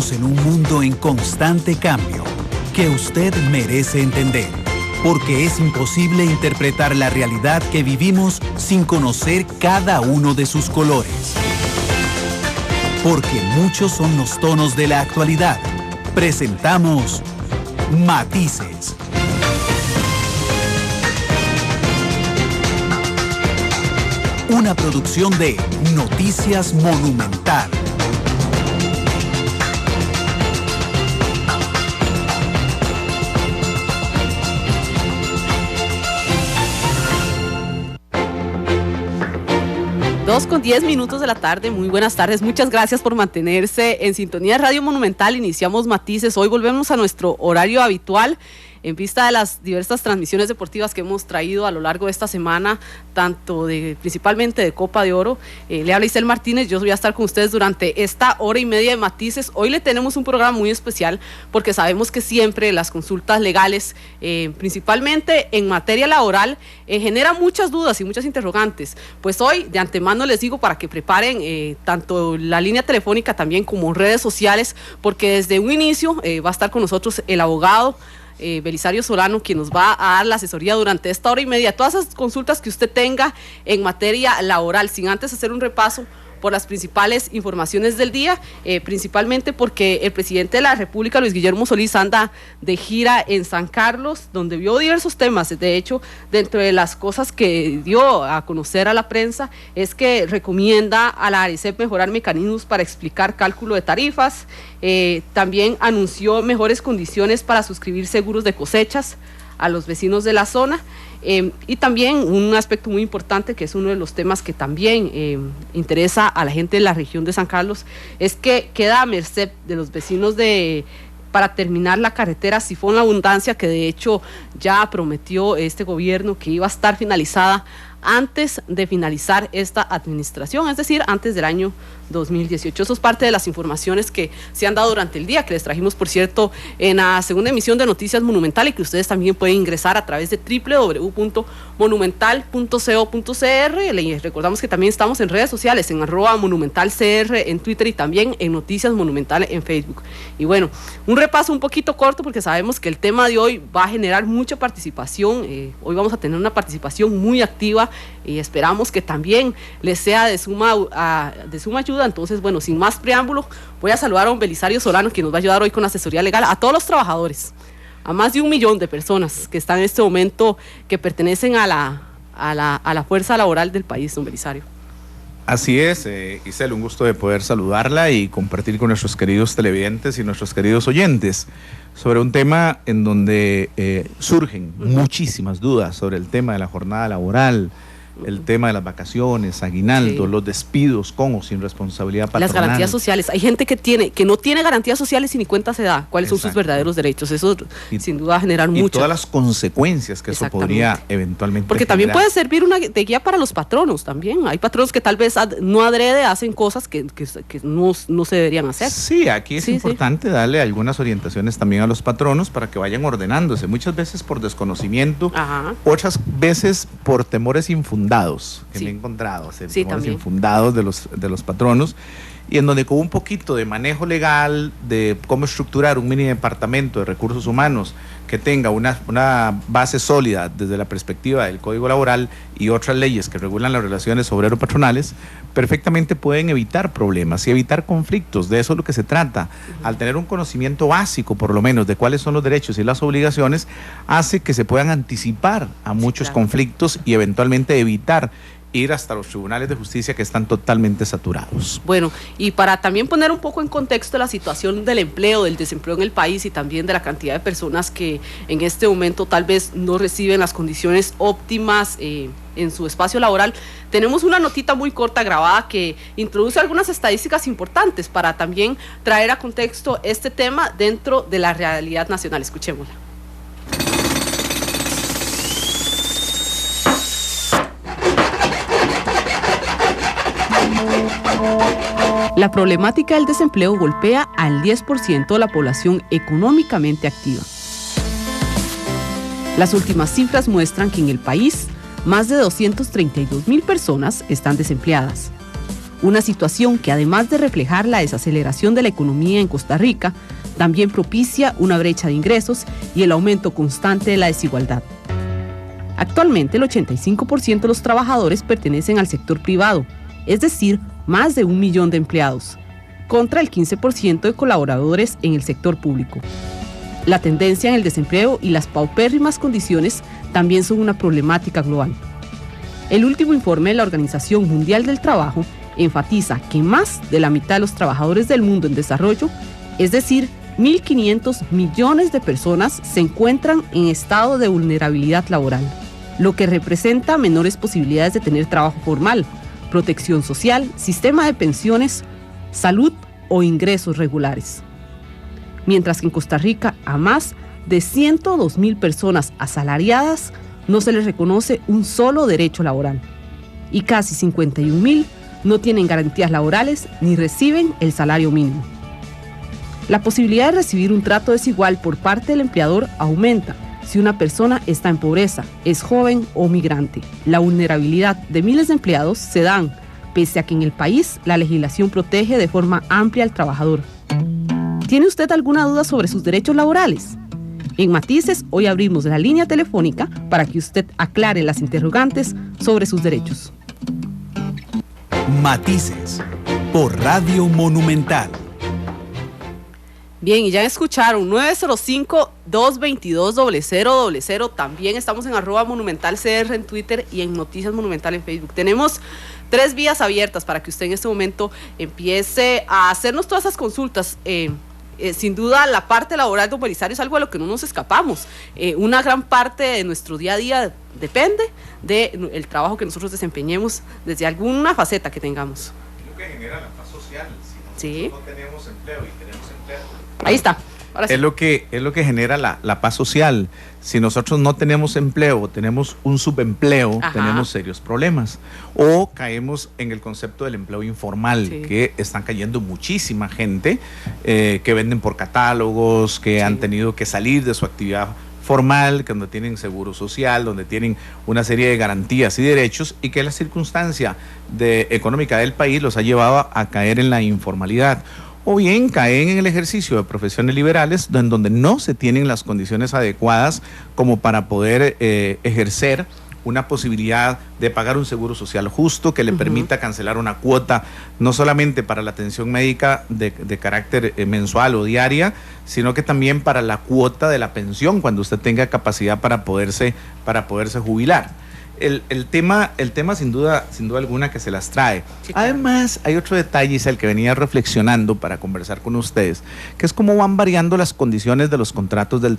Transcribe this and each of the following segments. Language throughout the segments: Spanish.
Vivimos en un mundo en constante cambio que usted merece entender, porque es imposible interpretar la realidad que vivimos sin conocer cada uno de sus colores. Porque muchos son los tonos de la actualidad. Presentamos Matices. Una producción de Noticias Monumental. Con 10 minutos de la tarde, muy buenas tardes, muchas gracias por mantenerse en sintonía de Radio Monumental. Iniciamos Matices, hoy volvemos a nuestro horario habitual en vista de las diversas transmisiones deportivas que hemos traído a lo largo de esta semana, principalmente de Copa de Oro. Le habla Isel Martínez, yo voy a estar con ustedes durante esta hora y media de Matices. Hoy le tenemos un programa muy especial porque sabemos que siempre las consultas legales, principalmente en materia laboral, generan muchas dudas y muchas interrogantes. Pues hoy de antemano les digo para que preparen tanto la línea telefónica también como redes sociales, porque desde un inicio va a estar con nosotros el abogado Belisario Solano, quien nos va a dar la asesoría durante esta hora y media, todas esas consultas que usted tenga en materia laboral, sin antes hacer un repaso por las principales informaciones del día, principalmente porque el presidente de la República, Luis Guillermo Solís, anda de gira en San Carlos, donde vio diversos temas. De hecho, dentro de las cosas que dio a conocer a la prensa, es que recomienda a la ARECEP mejorar mecanismos para explicar cálculo de tarifas. También anunció mejores condiciones para suscribir seguros de cosechas a los vecinos de la zona. Y también un aspecto muy importante, que es uno de los temas que también interesa a la gente de la región de San Carlos, es que queda a merced de los vecinos para terminar la carretera Sifón La Abundancia, que de hecho ya prometió este gobierno que iba a estar finalizada antes de finalizar esta administración, es decir, antes del año 2018. Eso es parte de las informaciones que se han dado durante el día, que les trajimos, por cierto, en la segunda emisión de Noticias Monumental, y que ustedes también pueden ingresar a través de www.monumental.co.cr. Les recordamos que también estamos en redes sociales, en @monumentalcr en Twitter y también en Noticias Monumental en Facebook. Y bueno, un repaso un poquito corto, porque sabemos que el tema de hoy va a generar mucha participación. Hoy vamos a tener una participación muy activa y esperamos que también les sea de suma ayuda. Entonces, bueno, sin más preámbulo, voy a saludar a don Belisario Solano, que nos va a ayudar hoy con asesoría legal a todos los trabajadores, a más de 1 millón de personas que están en este momento, que pertenecen a la fuerza laboral del país, don Belisario. Así es, Isel, un gusto de poder saludarla y compartir con nuestros queridos televidentes y nuestros queridos oyentes sobre un tema en donde surgen muchísimas dudas sobre el tema de la jornada laboral, el tema de las vacaciones, aguinaldo, los despidos con o sin responsabilidad patronal. Las garantías sociales. Hay gente que no tiene garantías sociales y ni cuenta se da cuáles son sus verdaderos derechos. Eso sin duda va a generar mucho. Y todas las consecuencias que eso podría eventualmente porque también puede servir de guía para los patronos también. Hay patronos que tal vez no adrede hacen cosas que no se deberían hacer. Sí, aquí es importante darle algunas orientaciones también a los patronos para que vayan ordenándose. Muchas veces por desconocimiento, otras veces por temores infundados que me he encontrado, temores infundados de los patronos, y en donde con un poquito de manejo legal, de cómo estructurar un mini departamento de recursos humanos que tenga una base sólida desde la perspectiva del Código Laboral y otras leyes que regulan las relaciones obrero-patronales, perfectamente pueden evitar problemas y evitar conflictos. De eso es lo que se trata. Al tener un conocimiento básico, por lo menos, de cuáles son los derechos y las obligaciones, hace que se puedan anticipar a muchos conflictos y eventualmente evitar ir hasta los tribunales de justicia, que están totalmente saturados. Bueno, y para también poner un poco en contexto la situación del empleo, del desempleo en el país, y también de la cantidad de personas que en este momento tal vez no reciben las condiciones óptimas en su espacio laboral, tenemos una notita muy corta grabada que introduce algunas estadísticas importantes para también traer a contexto este tema dentro de la realidad nacional. Escuchémosla. La problemática del desempleo golpea al 10% de la población económicamente activa. Las últimas cifras muestran que en el país más de 232,000 personas están desempleadas. Una situación que, además de reflejar la desaceleración de la economía en Costa Rica, también propicia una brecha de ingresos y el aumento constante de la desigualdad. Actualmente, el 85% de los trabajadores pertenecen al sector privado, es decir, más de 1 millón de empleados, contra el 15% de colaboradores en el sector público. La tendencia en el desempleo y las paupérrimas condiciones también son una problemática global. El último informe de la Organización Mundial del Trabajo enfatiza que más de la mitad de los trabajadores del mundo en desarrollo, es decir, 1.500 millones de personas, se encuentran en estado de vulnerabilidad laboral, lo que representa menores posibilidades de tener trabajo formal, protección social, sistema de pensiones, salud o ingresos regulares. Mientras que en Costa Rica a más de 102,000 personas asalariadas no se les reconoce un solo derecho laboral y casi 51,000 no tienen garantías laborales ni reciben el salario mínimo. La posibilidad de recibir un trato desigual por parte del empleador aumenta si una persona está en pobreza, es joven o migrante. La vulnerabilidad de miles de empleados se dan pese a que en el país la legislación protege de forma amplia al trabajador. ¿Tiene usted alguna duda sobre sus derechos laborales? En Matices hoy abrimos la línea telefónica para que usted aclare las interrogantes sobre sus derechos. Matices, por Radio Monumental. Bien, y ya escucharon, 905-222-0000. También estamos en @monumentalcr en Twitter y en Noticias Monumental en Facebook. Tenemos 3 vías abiertas para que usted en este momento empiece a hacernos todas esas consultas. Sin duda, la parte laboral, don Belisario, es algo a lo que no nos escapamos. Una gran parte de nuestro día a día depende del trabajo que nosotros desempeñemos desde alguna faceta que tengamos. Es lo que genera la paz social. Si nosotros no tenemos empleo y tenemos empleo. Ahí está. Ahora sí. Es lo que genera la paz social. Si nosotros no tenemos empleo o tenemos un subempleo, tenemos serios problemas. O caemos en el concepto del empleo informal, que están cayendo muchísima gente que venden por catálogos, que han tenido que salir de su actividad formal, que donde tienen seguro social, donde tienen una serie de garantías y derechos, y que la circunstancia económica del país los ha llevado a caer en la informalidad. O bien caen en el ejercicio de profesiones liberales en donde no se tienen las condiciones adecuadas como para poder ejercer una posibilidad de pagar un seguro social justo que le permita cancelar una cuota, no solamente para la atención médica de carácter mensual o diaria, sino que también para la cuota de la pensión cuando usted tenga capacidad para poderse jubilar. El tema sin duda alguna que se las trae. Sí, claro. Además, hay otro detalle, es el que venía reflexionando para conversar con ustedes, que es cómo van variando las condiciones de los contratos de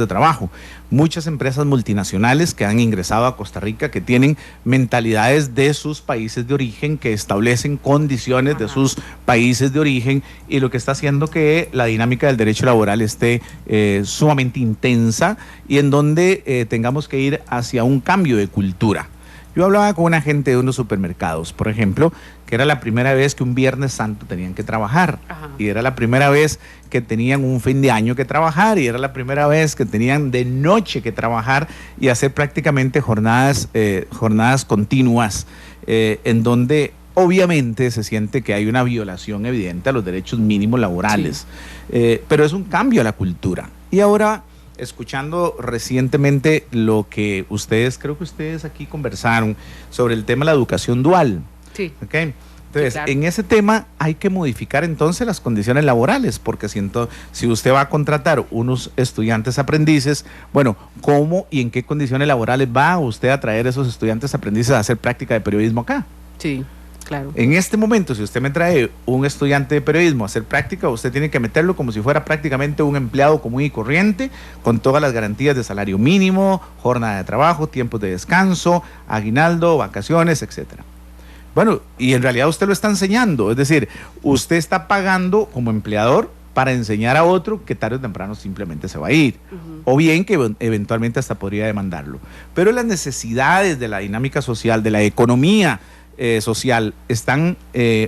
trabajo. Muchas empresas multinacionales que han ingresado a Costa Rica, que tienen mentalidades de sus países de origen, que establecen condiciones de sus países de origen, y lo que está haciendo que la dinámica del derecho laboral esté sumamente intensa y en donde tengamos que ir hacia un cambio de cultura. Yo hablaba con una gente de unos supermercados, por ejemplo, que era la primera vez que un Viernes Santo tenían que trabajar, y era la primera vez que tenían un fin de año que trabajar, y era la primera vez que tenían de noche que trabajar y hacer prácticamente jornadas continuas, en donde obviamente se siente que hay una violación evidente a los derechos mínimos laborales, pero es un cambio a la cultura. Y ahora, escuchando recientemente lo que creo que ustedes aquí conversaron sobre el tema de la educación dual. Sí. ¿Okay? Entonces, sí, claro, en ese tema hay que modificar entonces las condiciones laborales, porque si usted va a contratar unos estudiantes aprendices, bueno, ¿cómo y en qué condiciones laborales va usted a traer esos estudiantes aprendices a hacer práctica de periodismo acá? Sí. Claro. En este momento, si usted me trae un estudiante de periodismo a hacer práctica, usted tiene que meterlo como si fuera prácticamente un empleado común y corriente, con todas las garantías de salario mínimo, jornada de trabajo, tiempos de descanso, aguinaldo, vacaciones, etcétera. Bueno, y en realidad usted lo está enseñando, es decir, usted está pagando como empleador para enseñar a otro que tarde o temprano simplemente se va a ir, o bien que eventualmente hasta podría demandarlo. Pero las necesidades de la dinámica social, de la economía social, están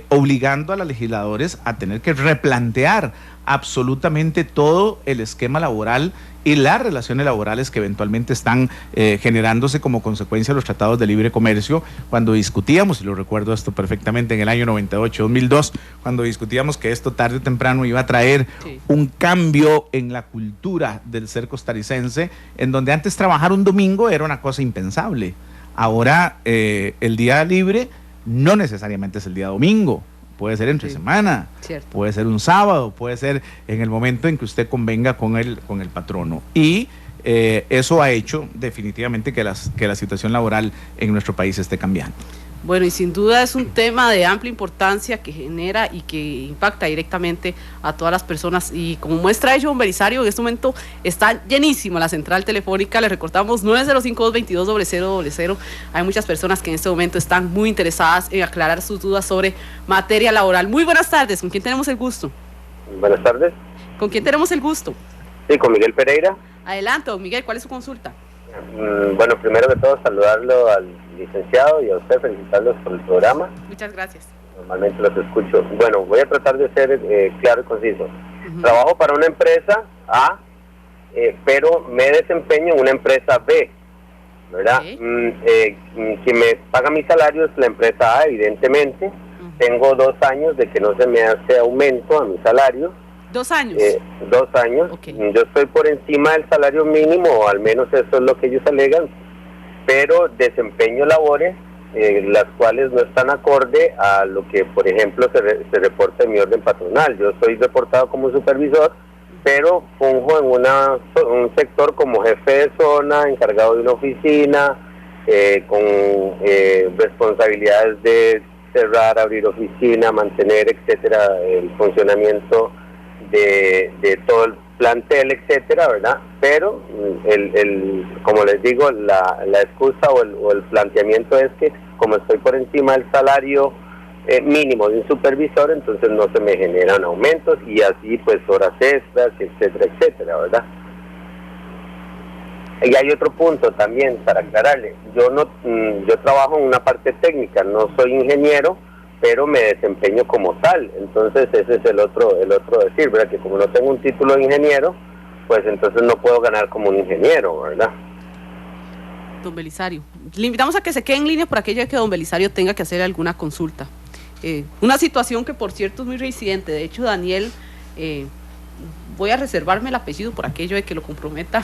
obligando a los legisladores a tener que replantear absolutamente todo el esquema laboral y las relaciones laborales que eventualmente están generándose como consecuencia de los tratados de libre comercio. Cuando discutíamos, y lo recuerdo esto perfectamente, en el año 98, 2002, cuando discutíamos que esto tarde o temprano iba a traer un cambio en la cultura del ser costarricense, en donde antes trabajar un domingo era una cosa impensable. Ahora el día libre no necesariamente es el día domingo. Puede ser entre semana, puede ser un sábado, puede ser en el momento en que usted convenga con el patrono. Y eso ha hecho definitivamente que la situación laboral en nuestro país esté cambiando. Bueno, y sin duda es un tema de amplia importancia que genera y que impacta directamente a todas las personas. Y como muestra ello, don Belisario, en este momento está llenísima la central telefónica. Le recordamos 905-222-0000. Hay muchas personas que en este momento están muy interesadas en aclarar sus dudas sobre materia laboral. Muy buenas tardes, ¿con quién tenemos el gusto? Buenas tardes. ¿Con quién tenemos el gusto? Sí, con Miguel Pereira. Adelante, don Miguel, ¿cuál es su consulta? Bueno, primero que todo saludarlo al licenciado y a usted, felicitarlos por el programa. Muchas gracias. Normalmente los escucho. Bueno, voy a tratar de ser claro y conciso. Trabajo para una empresa A, pero me desempeño en una empresa B, ¿verdad? Quien me paga mi salario es la empresa A, evidentemente. Tengo 2 años de que no se me hace aumento a mi salario. 2 años. 2 años. Okay. Yo estoy por encima del salario mínimo, o al menos eso es lo que ellos alegan, pero desempeño labores las cuales no están acorde a lo que, por ejemplo, se reporta en mi orden patronal. Yo soy reportado como supervisor, pero funjo en un sector como jefe de zona, encargado de una oficina, con responsabilidades de cerrar, abrir oficina, mantener, etcétera, el funcionamiento de todo el plantel, etcétera, ¿verdad? Pero como les digo, la excusa o el planteamiento es que como estoy por encima del salario mínimo de un supervisor, entonces no se me generan aumentos y así pues horas extras, etcétera, etcétera, ¿verdad? Y hay otro punto también para aclararle. Yo trabajo en una parte técnica, no soy ingeniero, pero me desempeño como tal. Entonces ese es el otro decir, ¿verdad? Que como no tengo un título de ingeniero, pues entonces no puedo ganar como un ingeniero, ¿verdad? Don Belisario, le invitamos a que se quede en línea por aquello de que don Belisario tenga que hacer alguna consulta. Una situación que por cierto es muy reincidente. De hecho, Daniel, voy a reservarme el apellido por aquello de que lo comprometa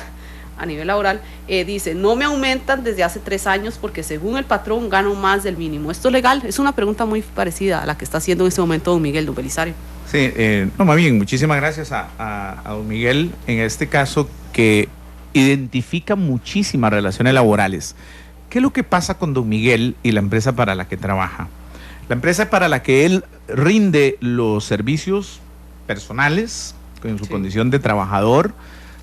a nivel laboral, dice, no me aumentan desde hace 3 años porque según el patrón gano más del mínimo. ¿Esto es legal? Es una pregunta muy parecida a la que está haciendo en este momento don Miguel, don Belisario. Sí, más bien, muchísimas gracias a don Miguel, en este caso que identifica muchísimas relaciones laborales. ¿Qué es lo que pasa con don Miguel y la empresa para la que trabaja? La empresa para la que él rinde los servicios personales, con su condición de trabajador,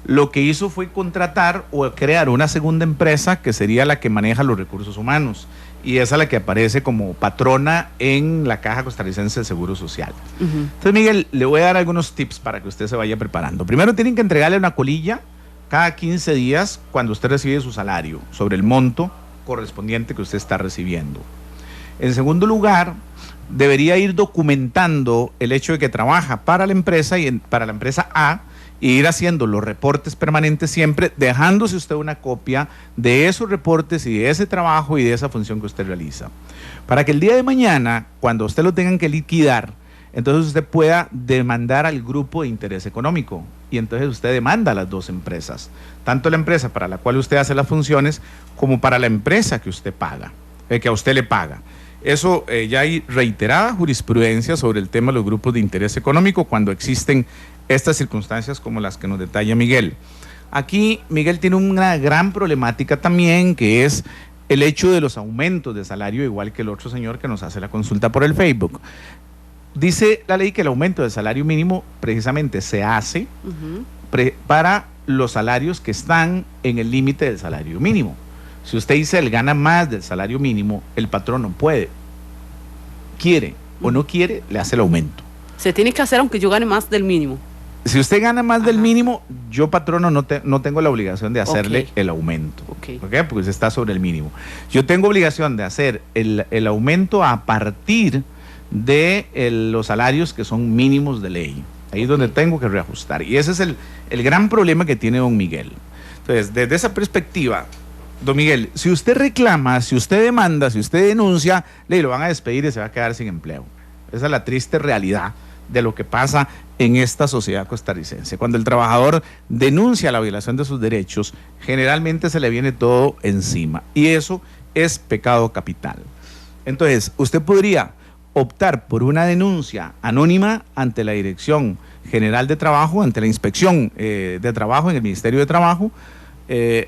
lo que hizo fue contratar o crear una segunda empresa que sería la que maneja los recursos humanos, y esa es la que aparece como patrona en la Caja Costarricense de Seguro Social. Entonces, Miguel, le voy a dar algunos tips para que usted se vaya preparando. Primero, tienen que entregarle una colilla cada 15 días cuando usted recibe su salario sobre el monto correspondiente que usted está recibiendo. En segundo lugar, debería ir documentando el hecho de que trabaja para la empresa y para la empresa A, y ir haciendo los reportes permanentes siempre, dejándose usted una copia de esos reportes y de ese trabajo y de esa función que usted realiza. Para que el día de mañana, cuando usted lo tengan que liquidar, entonces usted pueda demandar al grupo de interés económico. Y entonces usted demanda a las 2 empresas, tanto la empresa para la cual usted hace las funciones, como para la empresa que usted paga, que a usted le paga. Eso ya hay reiterada jurisprudencia sobre el tema de los grupos de interés económico cuando existen estas circunstancias como las que nos detalla Miguel. Aquí Miguel tiene una gran problemática también, que es el hecho de los aumentos de salario, igual que el otro señor que nos hace la consulta por el Facebook. Dice la ley que el aumento del salario mínimo precisamente se hace para los salarios que están en el límite del salario mínimo. Si usted dice él gana más del salario mínimo, el patrón no puede, quiere o no quiere, le hace el aumento. Se tiene que hacer aunque yo gane más del mínimo. Si usted gana más del mínimo, yo patrono no tengo la obligación de hacerle el aumento. ¿Por qué? Porque usted está sobre el mínimo. Yo tengo obligación de hacer el aumento a partir de los salarios que son mínimos de ley. Ahí es donde tengo que reajustar. Y ese es el gran problema que tiene don Miguel. Entonces, desde esa perspectiva, don Miguel, si usted reclama, si usted demanda, si usted denuncia, lo van a despedir y se va a quedar sin empleo. Esa es la triste realidad de lo que pasa en esta sociedad costarricense. Cuando el trabajador denuncia la violación de sus derechos, generalmente se le viene todo encima. Y eso es pecado capital. Entonces, usted podría optar por una denuncia anónima ante la Dirección General de Trabajo, ante la Inspección de Trabajo en el Ministerio de Trabajo.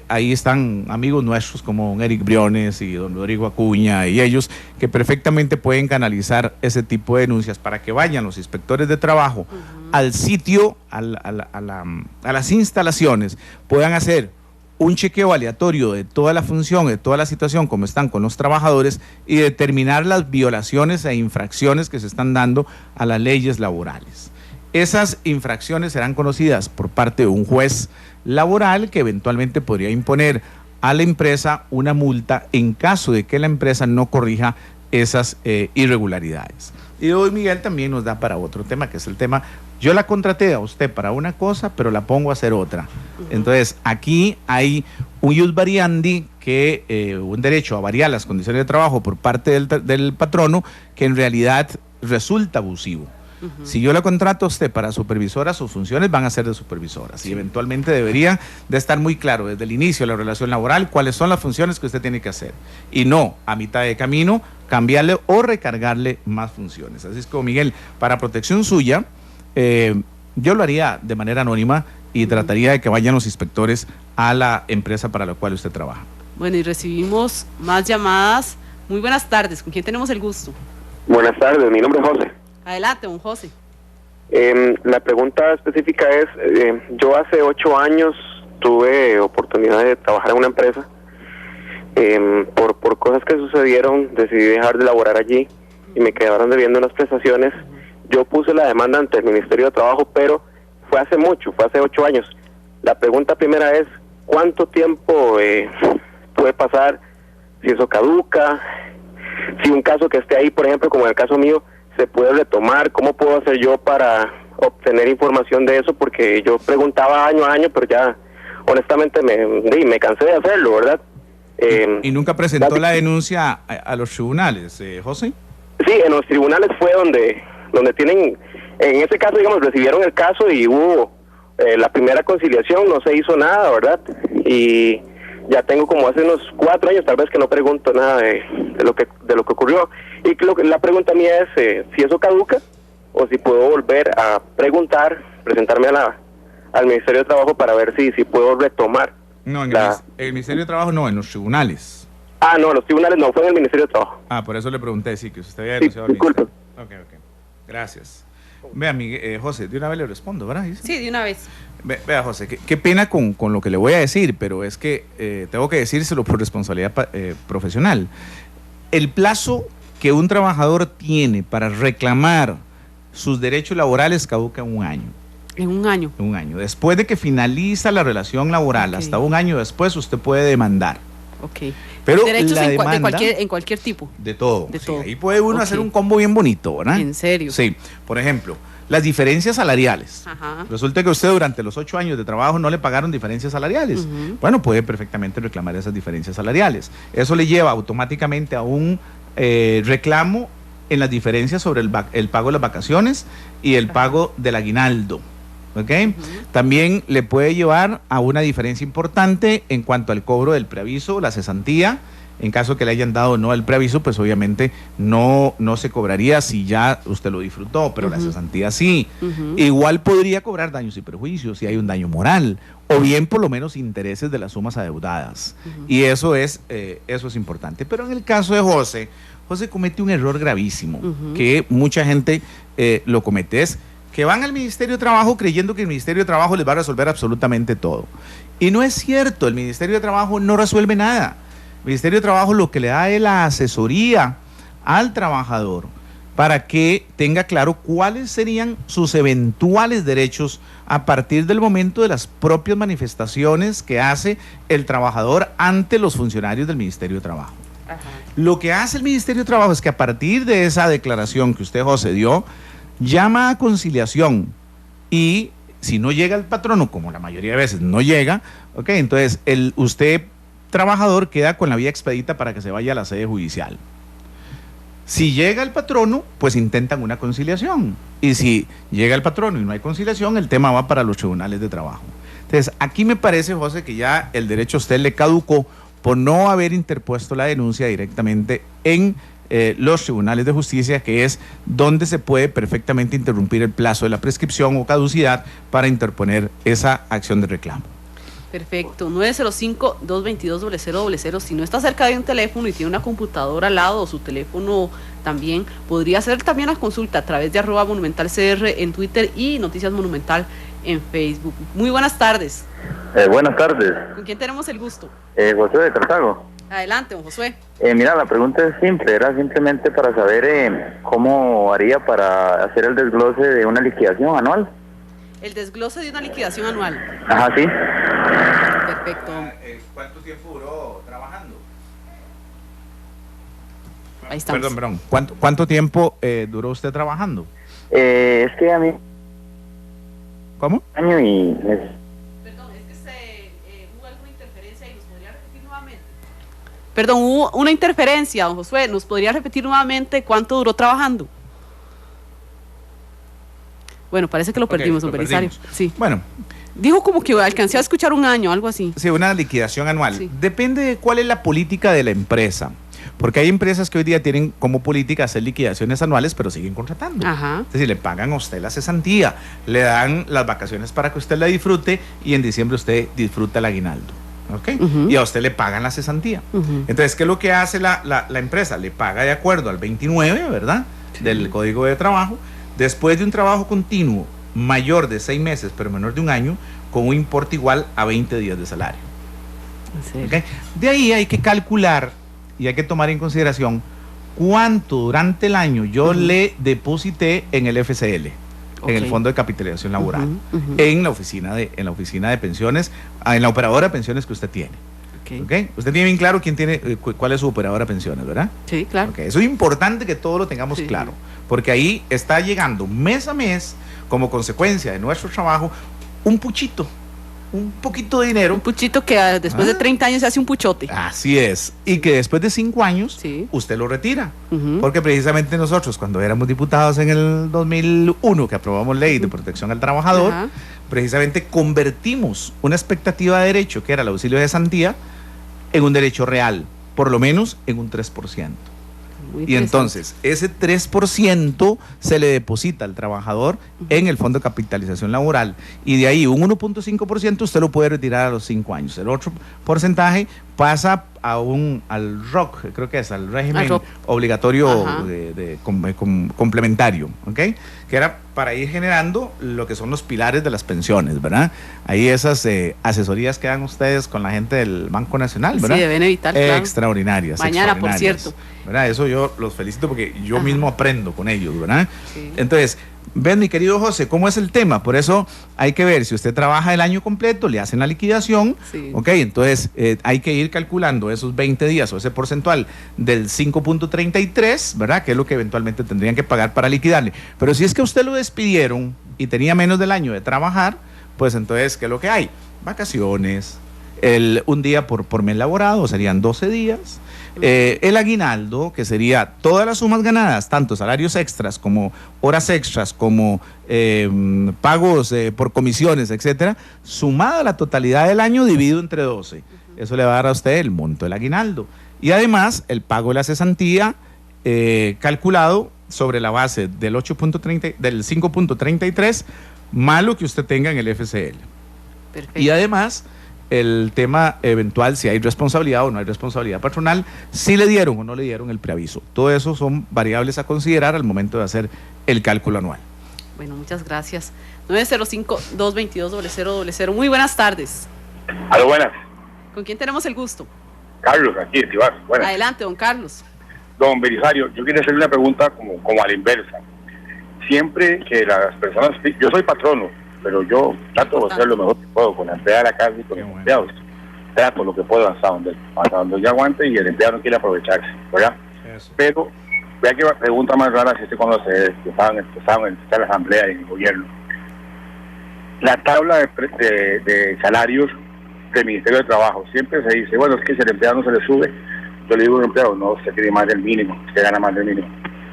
Ahí están amigos nuestros como don Eric Briones y don Rodrigo Acuña y ellos que perfectamente pueden canalizar ese tipo de denuncias para que vayan los inspectores de trabajo al sitio, a las instalaciones, puedan hacer un chequeo aleatorio de toda la función, de toda la situación, como están con los trabajadores, y determinar las violaciones e infracciones que se están dando a las leyes laborales. Esas infracciones serán conocidas por parte de un juez laboral que eventualmente podría imponer a la empresa una multa en caso de que la empresa no corrija esas irregularidades. Y hoy Miguel también nos da para otro tema, que es el tema, yo la contraté a usted para una cosa, pero la pongo a hacer otra. Entonces, aquí hay un ius variandi, que un derecho a variar las condiciones de trabajo por parte del patrono, que en realidad resulta abusivo. Si yo la contrato a usted para supervisora, sus funciones van a ser de supervisoras y eventualmente debería de estar muy claro desde el inicio de la relación laboral cuáles son las funciones que usted tiene que hacer y no a mitad de camino cambiarle o recargarle más funciones. Así es como Miguel, para protección suya, yo lo haría de manera anónima y trataría de que vayan los inspectores a la empresa para la cual usted trabaja. Bueno, y recibimos más llamadas. Muy buenas tardes, ¿con quién tenemos el gusto? Buenas tardes, mi nombre es José. Adelante, don José. La pregunta específica es, yo hace 8 años tuve oportunidad de trabajar en una empresa. Por cosas que sucedieron, decidí dejar de laborar allí y me quedaron debiendo unas prestaciones. Yo puse la demanda ante el Ministerio de Trabajo, pero fue hace mucho, fue hace 8 años. La pregunta primera es, ¿cuánto tiempo puede pasar si eso caduca? Si un caso que esté ahí, por ejemplo, como en el caso mío, se puede retomar. ¿Cómo puedo hacer yo para obtener información de eso? Porque yo preguntaba año a año, pero ya honestamente me cansé de hacerlo, ¿verdad? ¿Y nunca presentó la denuncia a los tribunales, José? Sí, en los tribunales fue donde tienen, en ese caso, digamos, recibieron el caso y hubo la primera conciliación, no se hizo nada, ¿verdad? Y ya tengo como hace unos 4 años tal vez que no pregunto nada de lo que ocurrió. Y la pregunta mía es si eso caduca o si puedo volver a preguntar, presentarme al Ministerio de Trabajo para ver si puedo retomar. No, en el Ministerio de Trabajo no, en los tribunales. Ah, no, los tribunales no, fue en el Ministerio de Trabajo. Ah, por eso le pregunté, sí, que usted había denunciado. Sí, disculpe. Ok, Gracias. Vea, José, de una vez le respondo, ¿verdad? Sí, de una vez. Vea, José, qué pena con lo que le voy a decir, pero es que tengo que decírselo por responsabilidad profesional. El plazo que un trabajador tiene para reclamar sus derechos laborales caduca en 1 año. ¿En 1 año? En 1 año. Después de que finaliza la relación laboral, hasta 1 año después, usted puede demandar. Ok. Pero derechos la demanda, en cualquier tipo. De todo. De sí, todo. Ahí puede uno hacer un combo bien bonito, ¿verdad? ¿En serio? Sí. Por ejemplo, las diferencias salariales. Ajá. Resulta que usted durante los 8 años de trabajo no le pagaron diferencias salariales. Bueno, puede perfectamente reclamar esas diferencias salariales. Eso le lleva automáticamente a un reclamo en las diferencias sobre el pago de las vacaciones y el pago del aguinaldo. ¿Okay? También le puede llevar a una diferencia importante en cuanto al cobro del preaviso, la cesantía. En caso que le hayan dado no el preaviso, pues obviamente no se cobraría si ya usted lo disfrutó, pero la cesantía sí. Igual podría cobrar daños y perjuicios si hay un daño moral, o bien por lo menos intereses de las sumas adeudadas. Y eso es importante. Pero en el caso de José comete un error gravísimo, que mucha gente lo comete, es que van al Ministerio de Trabajo creyendo que el Ministerio de Trabajo les va a resolver absolutamente todo. Y no es cierto, el Ministerio de Trabajo no resuelve nada. El Ministerio de Trabajo lo que le da es la asesoría al trabajador para que tenga claro cuáles serían sus eventuales derechos a partir del momento de las propias manifestaciones que hace el trabajador ante los funcionarios del Ministerio de Trabajo. Ajá. Lo que hace el Ministerio de Trabajo es que a partir de esa declaración que usted, José, dio, llama a conciliación y si no llega el patrono, como la mayoría de veces no llega, ok, entonces usted, trabajador, queda con la vía expedita para que se vaya a la sede judicial. Si llega el patrono, pues intentan una conciliación. Y si llega el patrono y no hay conciliación, el tema va para los tribunales de trabajo. Entonces, aquí me parece, José, que ya el derecho a usted le caducó por no haber interpuesto la denuncia directamente en los tribunales de justicia, que es donde se puede perfectamente interrumpir el plazo de la prescripción o caducidad para interponer esa acción de reclamo. Perfecto, 905-222-0000. Si no está cerca de un teléfono y tiene una computadora al lado o su teléfono también, podría hacer también la consulta a través de @monumentalcr en Twitter y Noticias Monumental en Facebook. Muy buenas tardes. Buenas tardes. ¿Con quién tenemos el gusto? José de Cartago. Adelante, don Josué. Mira, la pregunta es simple, era simplemente para saber cómo haría para hacer el desglose de una liquidación anual. El desglose de una liquidación anual. Ajá, sí. Perfecto. ¿Cuánto tiempo duró trabajando? Ahí estamos. Perdón. ¿Cuánto tiempo duró usted trabajando? Es que a mí... ¿Cómo? Año y... Perdón, es que hubo alguna interferencia y nos podría repetir nuevamente. Perdón, hubo una interferencia, don Josué. ¿Nos podría repetir nuevamente cuánto duró trabajando? Bueno, parece que lo perdimos, don Belisario. Sí. Bueno. Dijo como que alcancé a escuchar un año, algo así. Sí, una liquidación anual. Sí. Depende de cuál es la política de la empresa. Porque hay empresas que hoy día tienen como política hacer liquidaciones anuales, pero siguen contratando. Ajá. Es decir, le pagan a usted la cesantía, le dan las vacaciones para que usted la disfrute y en diciembre usted disfruta el aguinaldo. ¿Ok? Y a usted le pagan la cesantía. Entonces, ¿qué es lo que hace la empresa? Le paga de acuerdo al 29, ¿verdad? Del Código de Trabajo. Después de un trabajo continuo mayor de 6 meses, pero menor de un año, con un importe igual a 20 días de salario. Sí. ¿Okay? De ahí hay que calcular y hay que tomar en consideración cuánto durante el año yo le deposité en el FCL, en el Fondo de Capitalización Laboral, en la oficina de pensiones, en la operadora de pensiones que usted tiene. Okay. Usted tiene bien claro cuál es su operadora de pensiones, ¿verdad? Sí, claro. Okay. Eso es importante que todo lo tengamos claro, porque ahí está llegando mes a mes, como consecuencia de nuestro trabajo, un poquito de dinero. Un puchito que después de 30 años se hace un puchote. Así es. Y que después de 5 años, usted lo retira. Porque precisamente nosotros, cuando éramos diputados en el 2001, que aprobamos ley de protección al trabajador, precisamente convertimos una expectativa de derecho, que era el auxilio de cesantía, en un derecho real, por lo menos en un 3%. Y entonces, ese 3% se le deposita al trabajador en el Fondo de Capitalización Laboral. Y de ahí un 1.5% usted lo puede retirar a los 5 años. El otro porcentaje pasa al ROC, creo que es al régimen obligatorio complementario, ¿ok? Que era para ir generando lo que son los pilares de las pensiones, ¿verdad? Ahí esas asesorías que dan ustedes con la gente del Banco Nacional, ¿verdad? Sí, de Benevital, extraordinarias. Mañana, por cierto. ¿Verdad? Eso yo los felicito porque yo mismo aprendo con ellos, ¿verdad? Sí. Entonces, ven, mi querido José, ¿cómo es el tema? Por eso hay que ver, si usted trabaja el año completo, le hacen la liquidación, ok, entonces hay que ir calculando esos 20 días o ese porcentual del 5.33, ¿verdad? Que es lo que eventualmente tendrían que pagar para liquidarle. Pero si es que usted lo despidieron y tenía menos del año de trabajar, pues entonces, ¿qué es lo que hay? Vacaciones, un día por mes laborado, serían 12 días. El aguinaldo, que sería todas las sumas ganadas, tanto salarios extras como horas extras, como pagos por comisiones, etcétera, sumado a la totalidad del año dividido entre 12. Eso le va a dar a usted el monto del aguinaldo. Y además, el pago de la cesantía calculado sobre la base del 5.33 más lo que usted tenga en el FCL. Perfecto. Y además, el tema eventual, si hay responsabilidad o no hay responsabilidad patronal, si le dieron o no le dieron el preaviso. Todo eso son variables a considerar al momento de hacer el cálculo anual. Bueno, muchas gracias. 905-222-0000. Muy buenas tardes. Aló, buenas. ¿Con quién tenemos el gusto? Carlos, aquí de Tibás. Buenas. Adelante, don Carlos. Don Belisario, yo quería hacerle una pregunta como a la inversa. Siempre que las personas, yo soy patrono, pero yo trato de hacer lo mejor que puedo con la empleada de la casa y con los empleados. Trato lo que puedo hasta donde yo aguante y el empleado no quiere aprovecharse, ¿verdad? Eso. Pero, vea que pregunta más rara si cuando estaban en la asamblea y en el gobierno. La tabla de salarios del Ministerio de Trabajo, siempre se dice, bueno, es que si el empleado no se le sube, yo le digo a un empleado, no, usted tiene más del mínimo, usted gana más del mínimo.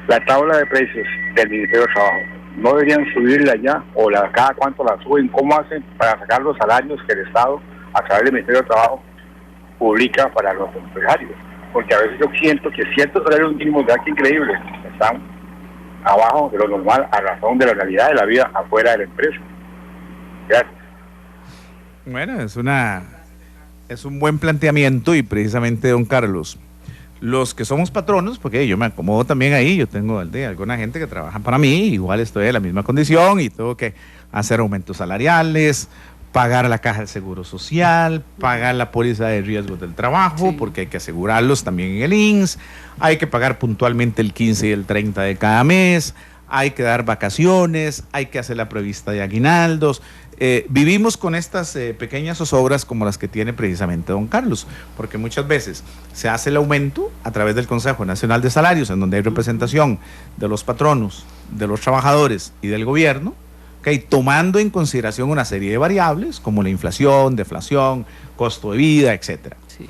La tabla de precios del Ministerio de Trabajo, ¿no deberían subirla ya? ¿O cada cuánto la suben? ¿Cómo hacen para sacar los salarios que el Estado, a través del Ministerio de Trabajo, publica para los empresarios? Porque a veces yo siento que ciertos salarios mínimos de aquí increíbles están abajo de lo normal a razón de la realidad de la vida afuera de la empresa. Gracias. Bueno, es un buen planteamiento, y precisamente, don Carlos, los que somos patronos, porque yo me acomodo también ahí, yo tengo alguna gente que trabaja para mí, igual estoy en la misma condición y tengo que hacer aumentos salariales, pagar la caja del Seguro Social, pagar la póliza de riesgos del trabajo, sí, porque hay que asegurarlos también en el INSS, hay que pagar puntualmente el 15 y el 30 de cada mes, hay que dar vacaciones, hay que hacer la prevista de aguinaldos. Vivimos con estas pequeñas zozobras como las que tiene precisamente don Carlos, porque muchas veces se hace el aumento a través del Consejo Nacional de Salarios, en donde hay representación de los patronos, de los trabajadores y del gobierno, tomando en consideración una serie de variables como la inflación, deflación, costo de vida, etcétera. Sí.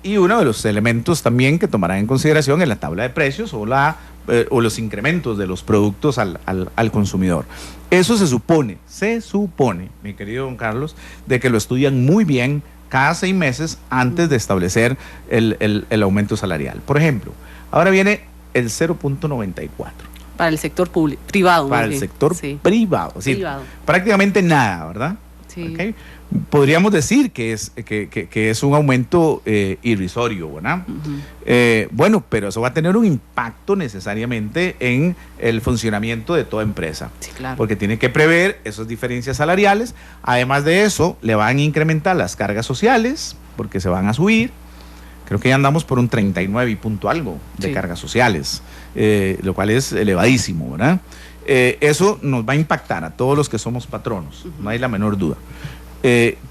Y uno de los elementos también que tomarán en consideración es la tabla de precios o los incrementos de los productos al consumidor. Eso se supone, mi querido don Carlos, de que lo estudian muy bien cada 6 meses antes de establecer el aumento salarial. Por ejemplo, ahora viene el 0.94. Para el sector privado. Para el sector privado. Sí, prácticamente nada, ¿verdad? Sí. ¿Okay? Podríamos decir que es un aumento irrisorio, ¿verdad? Uh-huh. Bueno, pero eso va a tener un impacto necesariamente en el funcionamiento de toda empresa. Sí, claro. Porque tiene que prever esas diferencias salariales. Además de eso, le van a incrementar las cargas sociales, porque se van a subir. Creo que ya andamos por un 39 y punto algo de cargas sociales, lo cual es elevadísimo, ¿verdad? Eso nos va a impactar a todos los que somos patronos, no hay la menor duda.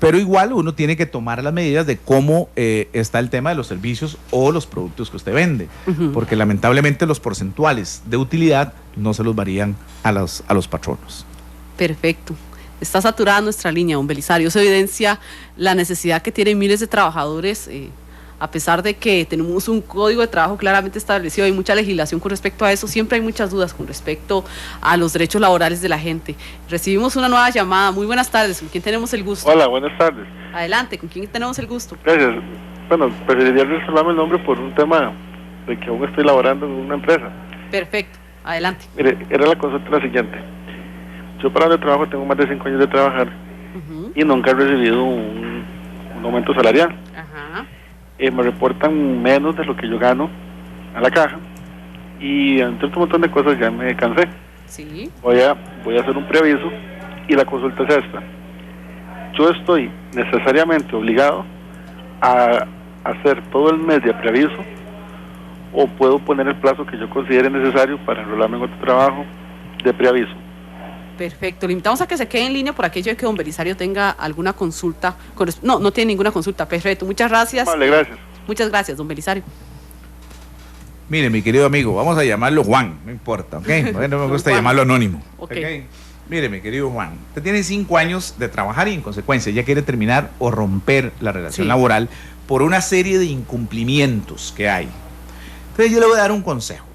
Pero igual uno tiene que tomar las medidas de cómo está el tema de los servicios o los productos que usted vende, porque lamentablemente los porcentuales de utilidad no se los varían a los patronos. Perfecto. Está saturada nuestra línea, don Belisario. Eso evidencia la necesidad que tienen miles de trabajadores, a pesar de que tenemos un código de trabajo claramente establecido, hay mucha legislación con respecto a eso, siempre hay muchas dudas con respecto a los derechos laborales de la gente. Recibimos una nueva llamada. Muy buenas tardes, ¿con quién tenemos el gusto? Hola, buenas tardes. Adelante, ¿con quién tenemos el gusto? Gracias. Bueno, preferiría reservarme el nombre por un tema de que aún estoy laborando en una empresa. Perfecto, adelante. Mire, era la consulta la siguiente. Yo para donde trabajo tengo más de 5 años de trabajar y nunca he recibido un aumento salarial. Ajá. Me reportan menos de lo que yo gano a la caja y entre otro montón de cosas ya me cansé. Sí. Voy a hacer un preaviso y la consulta es esta. Yo estoy necesariamente obligado a hacer todo el mes de preaviso o puedo poner el plazo que yo considere necesario para enrolarme en otro trabajo de preaviso. Perfecto, le invitamos a que se quede en línea por aquello de que don Belisario tenga alguna consulta. No tiene ninguna consulta. Perfecto, muchas gracias. Vale, gracias. Muchas gracias, don Belisario. Mire, mi querido amigo, vamos a llamarlo Juan, no importa, ¿ok? No me gusta llamarlo anónimo. Okay. Mire, mi querido Juan, usted tiene 5 años de trabajar y en consecuencia ya quiere terminar o romper la relación laboral por una serie de incumplimientos que hay. Entonces yo le voy a dar un consejo.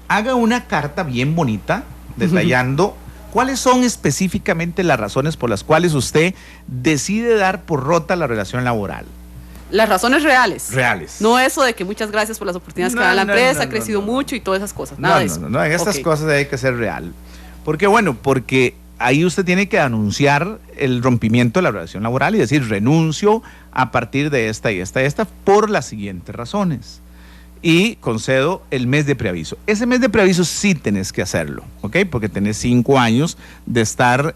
Haga una carta bien bonita detallando ¿cuáles son específicamente las razones por las cuales usted decide dar por rota la relación laboral? Las razones reales. Reales. No eso de que muchas gracias por las oportunidades que da la empresa, ha crecido mucho y todas esas cosas. Nada de eso. No, en estas cosas hay que ser real. ¿Por qué? Bueno, porque ahí usted tiene que anunciar el rompimiento de la relación laboral y decir renuncio a partir de esta y esta por las siguientes razones. Y concedo el mes de preaviso. Ese mes de preaviso sí tenés que hacerlo, ¿ok? Porque tenés 5 años de estar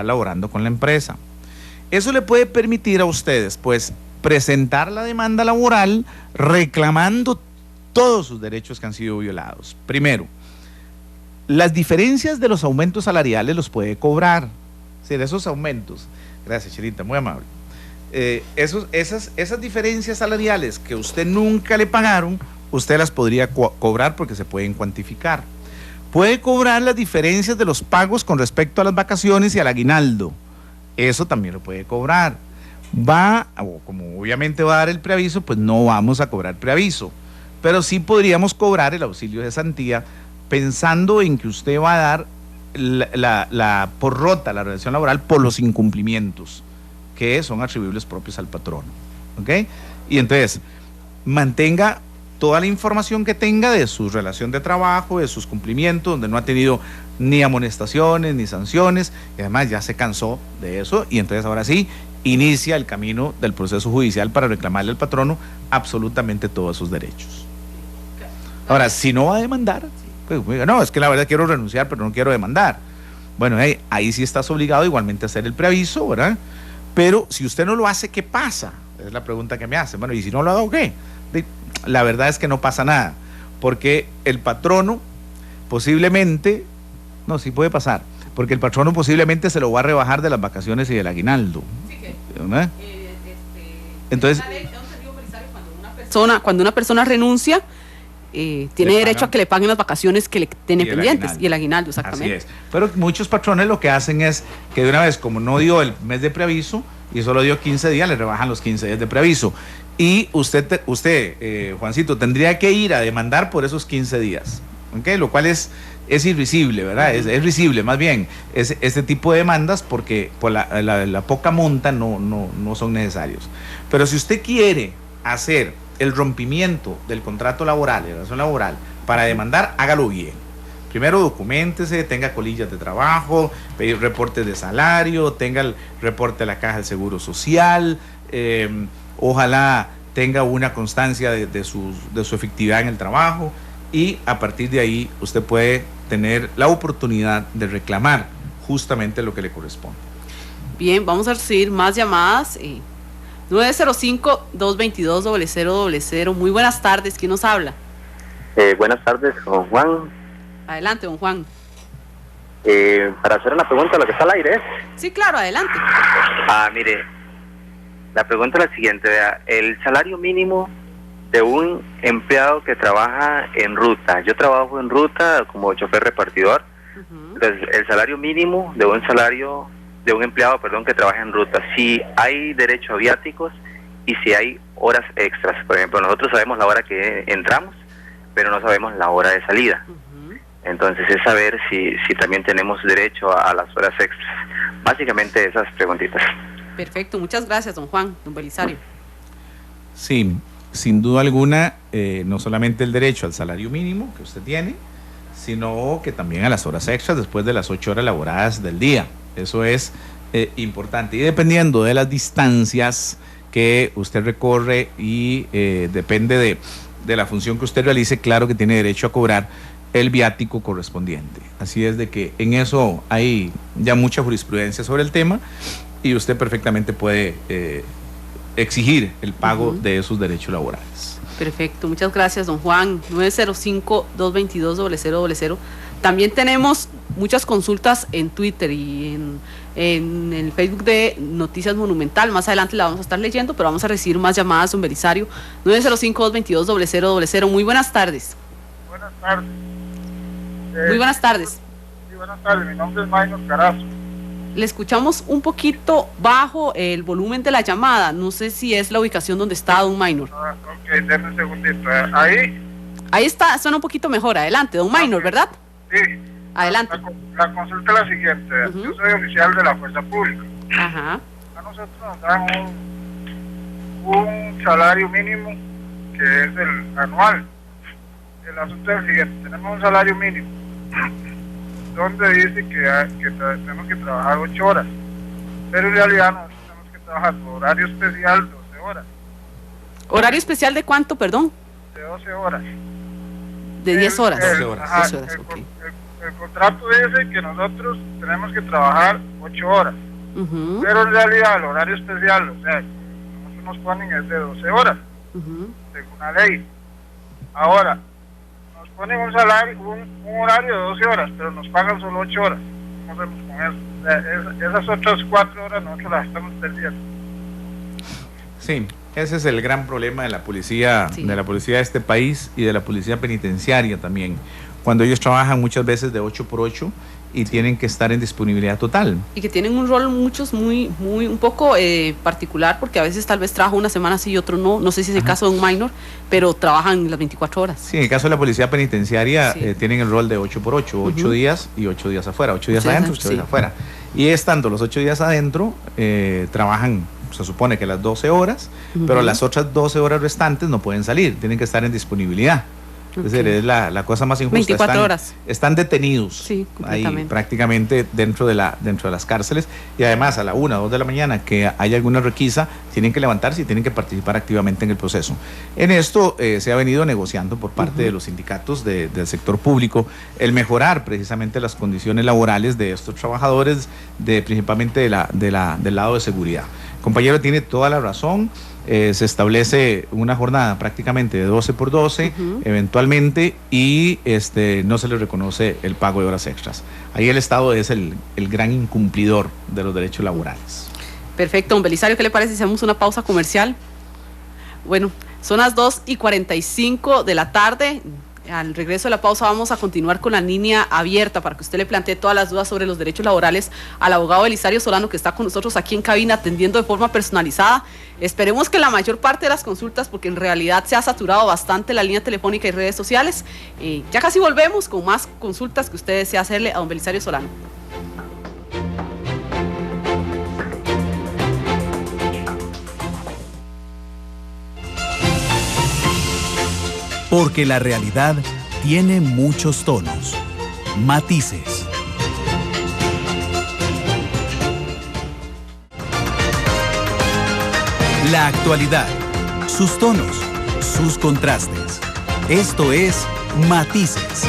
laborando con la empresa. Eso le puede permitir a ustedes, pues, presentar la demanda laboral reclamando todos sus derechos que han sido violados. Primero, las diferencias de los aumentos salariales los puede cobrar. Sí, de esos aumentos. Gracias, Chirita, muy amable. Esas diferencias salariales que usted nunca le pagaron, usted las podría cobrar porque se pueden cuantificar. Puede cobrar las diferencias de los pagos con respecto a las vacaciones y al aguinaldo. Eso también lo puede cobrar. Como obviamente va a dar el preaviso, pues no vamos a cobrar preaviso. Pero sí podríamos cobrar el auxilio de cesantía pensando en que usted va a dar por rota la relación laboral por los incumplimientos que son atribuibles propios al patrono. ¿Ok? Y entonces, mantenga toda la información que tenga de su relación de trabajo, de sus cumplimientos, donde no ha tenido ni amonestaciones ni sanciones, y además ya se cansó de eso, y entonces ahora sí inicia el camino del proceso judicial para reclamarle al patrono absolutamente todos sus derechos. Ahora, si no va a demandar, pues no, es que la verdad quiero renunciar, pero no quiero demandar. Bueno, ahí sí estás obligado igualmente a hacer el preaviso, ¿verdad? Pero si usted no lo hace, ¿qué pasa? Es la pregunta que me hace. Bueno, ¿y si no lo hago, qué? La verdad es que no pasa nada, porque el patrono posiblemente, no, sí puede pasar, porque el patrono posiblemente se lo va a rebajar de las vacaciones y del aguinaldo. Sí, ¿verdad? Entonces, cuando una persona renuncia, tiene derecho a que le paguen las vacaciones que le tiene pendientes y el aguinaldo, exactamente. Así es. Pero muchos patrones lo que hacen es que de una vez, como no dio el mes de preaviso y solo dio 15 días, le rebajan los 15 días de preaviso. Y usted Juancito, tendría que ir a demandar por esos 15 días, ¿okay? Lo cual es irrisible, ¿verdad? Es risible, más bien, este tipo de demandas, porque por la poca monta no son necesarios. Pero si usted quiere hacer el rompimiento del contrato laboral, de la relación laboral, para demandar, hágalo bien. Primero documéntese, tenga colillas de trabajo, pedir reportes de salario, tenga el reporte de la Caja del Seguro Social, ojalá tenga una constancia de su efectividad en el trabajo, y a partir de ahí usted puede tener la oportunidad de reclamar justamente lo que le corresponde. Bien, vamos a recibir más llamadas. 905-222-0000. Muy buenas tardes, ¿quién nos habla? Buenas tardes, don Juan. Adelante, don Juan. Para hacer una pregunta, lo que está al aire es. Sí, claro, adelante. Mire, la pregunta es la siguiente, vea, el salario mínimo de un empleado que trabaja en ruta. Yo trabajo en ruta como chofer repartidor. Entonces, el salario mínimo de un empleado, que trabaja en ruta, si hay derecho a viáticos y si hay horas extras. Por ejemplo, nosotros sabemos la hora que entramos, pero no sabemos la hora de salida. Entonces es saber si también tenemos derecho a las horas extras. Básicamente esas preguntitas. Perfecto, muchas gracias, don Juan, don Belisario. Sí, sin duda alguna, no solamente el derecho al salario mínimo que usted tiene, sino que también a las horas extras después de las 8 horas laboradas del día. Eso es importante, y dependiendo de las distancias que usted recorre y depende de la función que usted realice, claro que tiene derecho a cobrar el viático correspondiente. Así es de que en eso hay ya mucha jurisprudencia sobre el tema, y usted perfectamente puede exigir el pago de esos derechos laborales. Perfecto, muchas gracias, don Juan. 905-222-0000. También tenemos muchas consultas en Twitter y en el Facebook de Noticias Monumental. Más adelante la vamos a estar leyendo, pero vamos a recibir más llamadas, don Belisario. 905-222-0000. Muy buenas tardes. Buenas tardes. Muy buenas tardes. Sí, buenas tardes. Mi nombre es Maynor Carazo. Le escuchamos un poquito bajo el volumen de la llamada. No sé si es la ubicación donde está don Maynor. Ok, denme un segundito. Ahí. Ahí está, suena un poquito mejor. Adelante, don Maynor, ¿verdad? Sí. Adelante. La consulta es la siguiente. Yo soy oficial de la Fuerza Pública. Ajá. A nosotros nos dan un salario mínimo que es el anual. El asunto es el siguiente. Tenemos un salario mínimo donde dice que tenemos que trabajar 8 horas, pero en realidad nosotros tenemos que trabajar por horario especial 12 horas. ¿Horario especial de cuánto, perdón? De 12 horas. De 10 horas. 12 horas. El contrato dice que nosotros tenemos que trabajar 8 horas, pero en realidad el horario especial, o sea, nosotros nos ponen es de 12 horas, según la ley. Ahora, ponen un salario, un horario de 12 horas, pero nos pagan solo 8 horas. ¿Cómo hacemos con eso? Esas otras 4 horas nosotros las estamos perdiendo. Sí, ese es el gran problema de la policía, de este país y de la policía penitenciaria también, cuando ellos trabajan muchas veces de 8x8 y tienen que estar en disponibilidad total. Y que tienen un rol muchos un poco particular, porque a veces tal vez trabaja una semana sí y otro no sé si es el caso de un minor, pero trabajan las 24 horas. Sí, en el caso de la policía penitenciaria tienen el rol de 8x8, 8 días y 8 días afuera, 8 días adentro, 8 días afuera. Y estando los 8 días adentro, trabajan, se supone que las 12 horas, pero las otras 12 horas restantes no pueden salir, tienen que estar en disponibilidad. Es decir, es la cosa más injusta. 24 horas. Están detenidos ahí prácticamente dentro de las cárceles, y además a la 1 o 2 de la mañana que hay alguna requisa, tienen que levantarse y tienen que participar activamente en el proceso. En esto se ha venido negociando por parte de los sindicatos del sector público el mejorar precisamente las condiciones laborales de estos trabajadores, principalmente del lado de seguridad. El compañero tiene toda la razón. Se establece una jornada prácticamente de 12x12 eventualmente, y no se le reconoce el pago de horas extras. Ahí el Estado es el gran incumplidor de los derechos laborales. Perfecto, don Belisario, ¿qué le parece si hacemos una pausa comercial? Bueno, son las 2:45 de la tarde. Al regreso de la pausa vamos a continuar con la línea abierta para que usted le plantee todas las dudas sobre los derechos laborales al abogado Belisario Solano, que está con nosotros aquí en cabina atendiendo de forma personalizada. Esperemos que la mayor parte de las consultas, porque en realidad se ha saturado bastante la línea telefónica y redes sociales. Ya casi volvemos con más consultas que usted desea hacerle a don Belisario Solano. Porque la realidad tiene muchos tonos, matices. La actualidad, sus tonos, sus contrastes. Esto es Matices.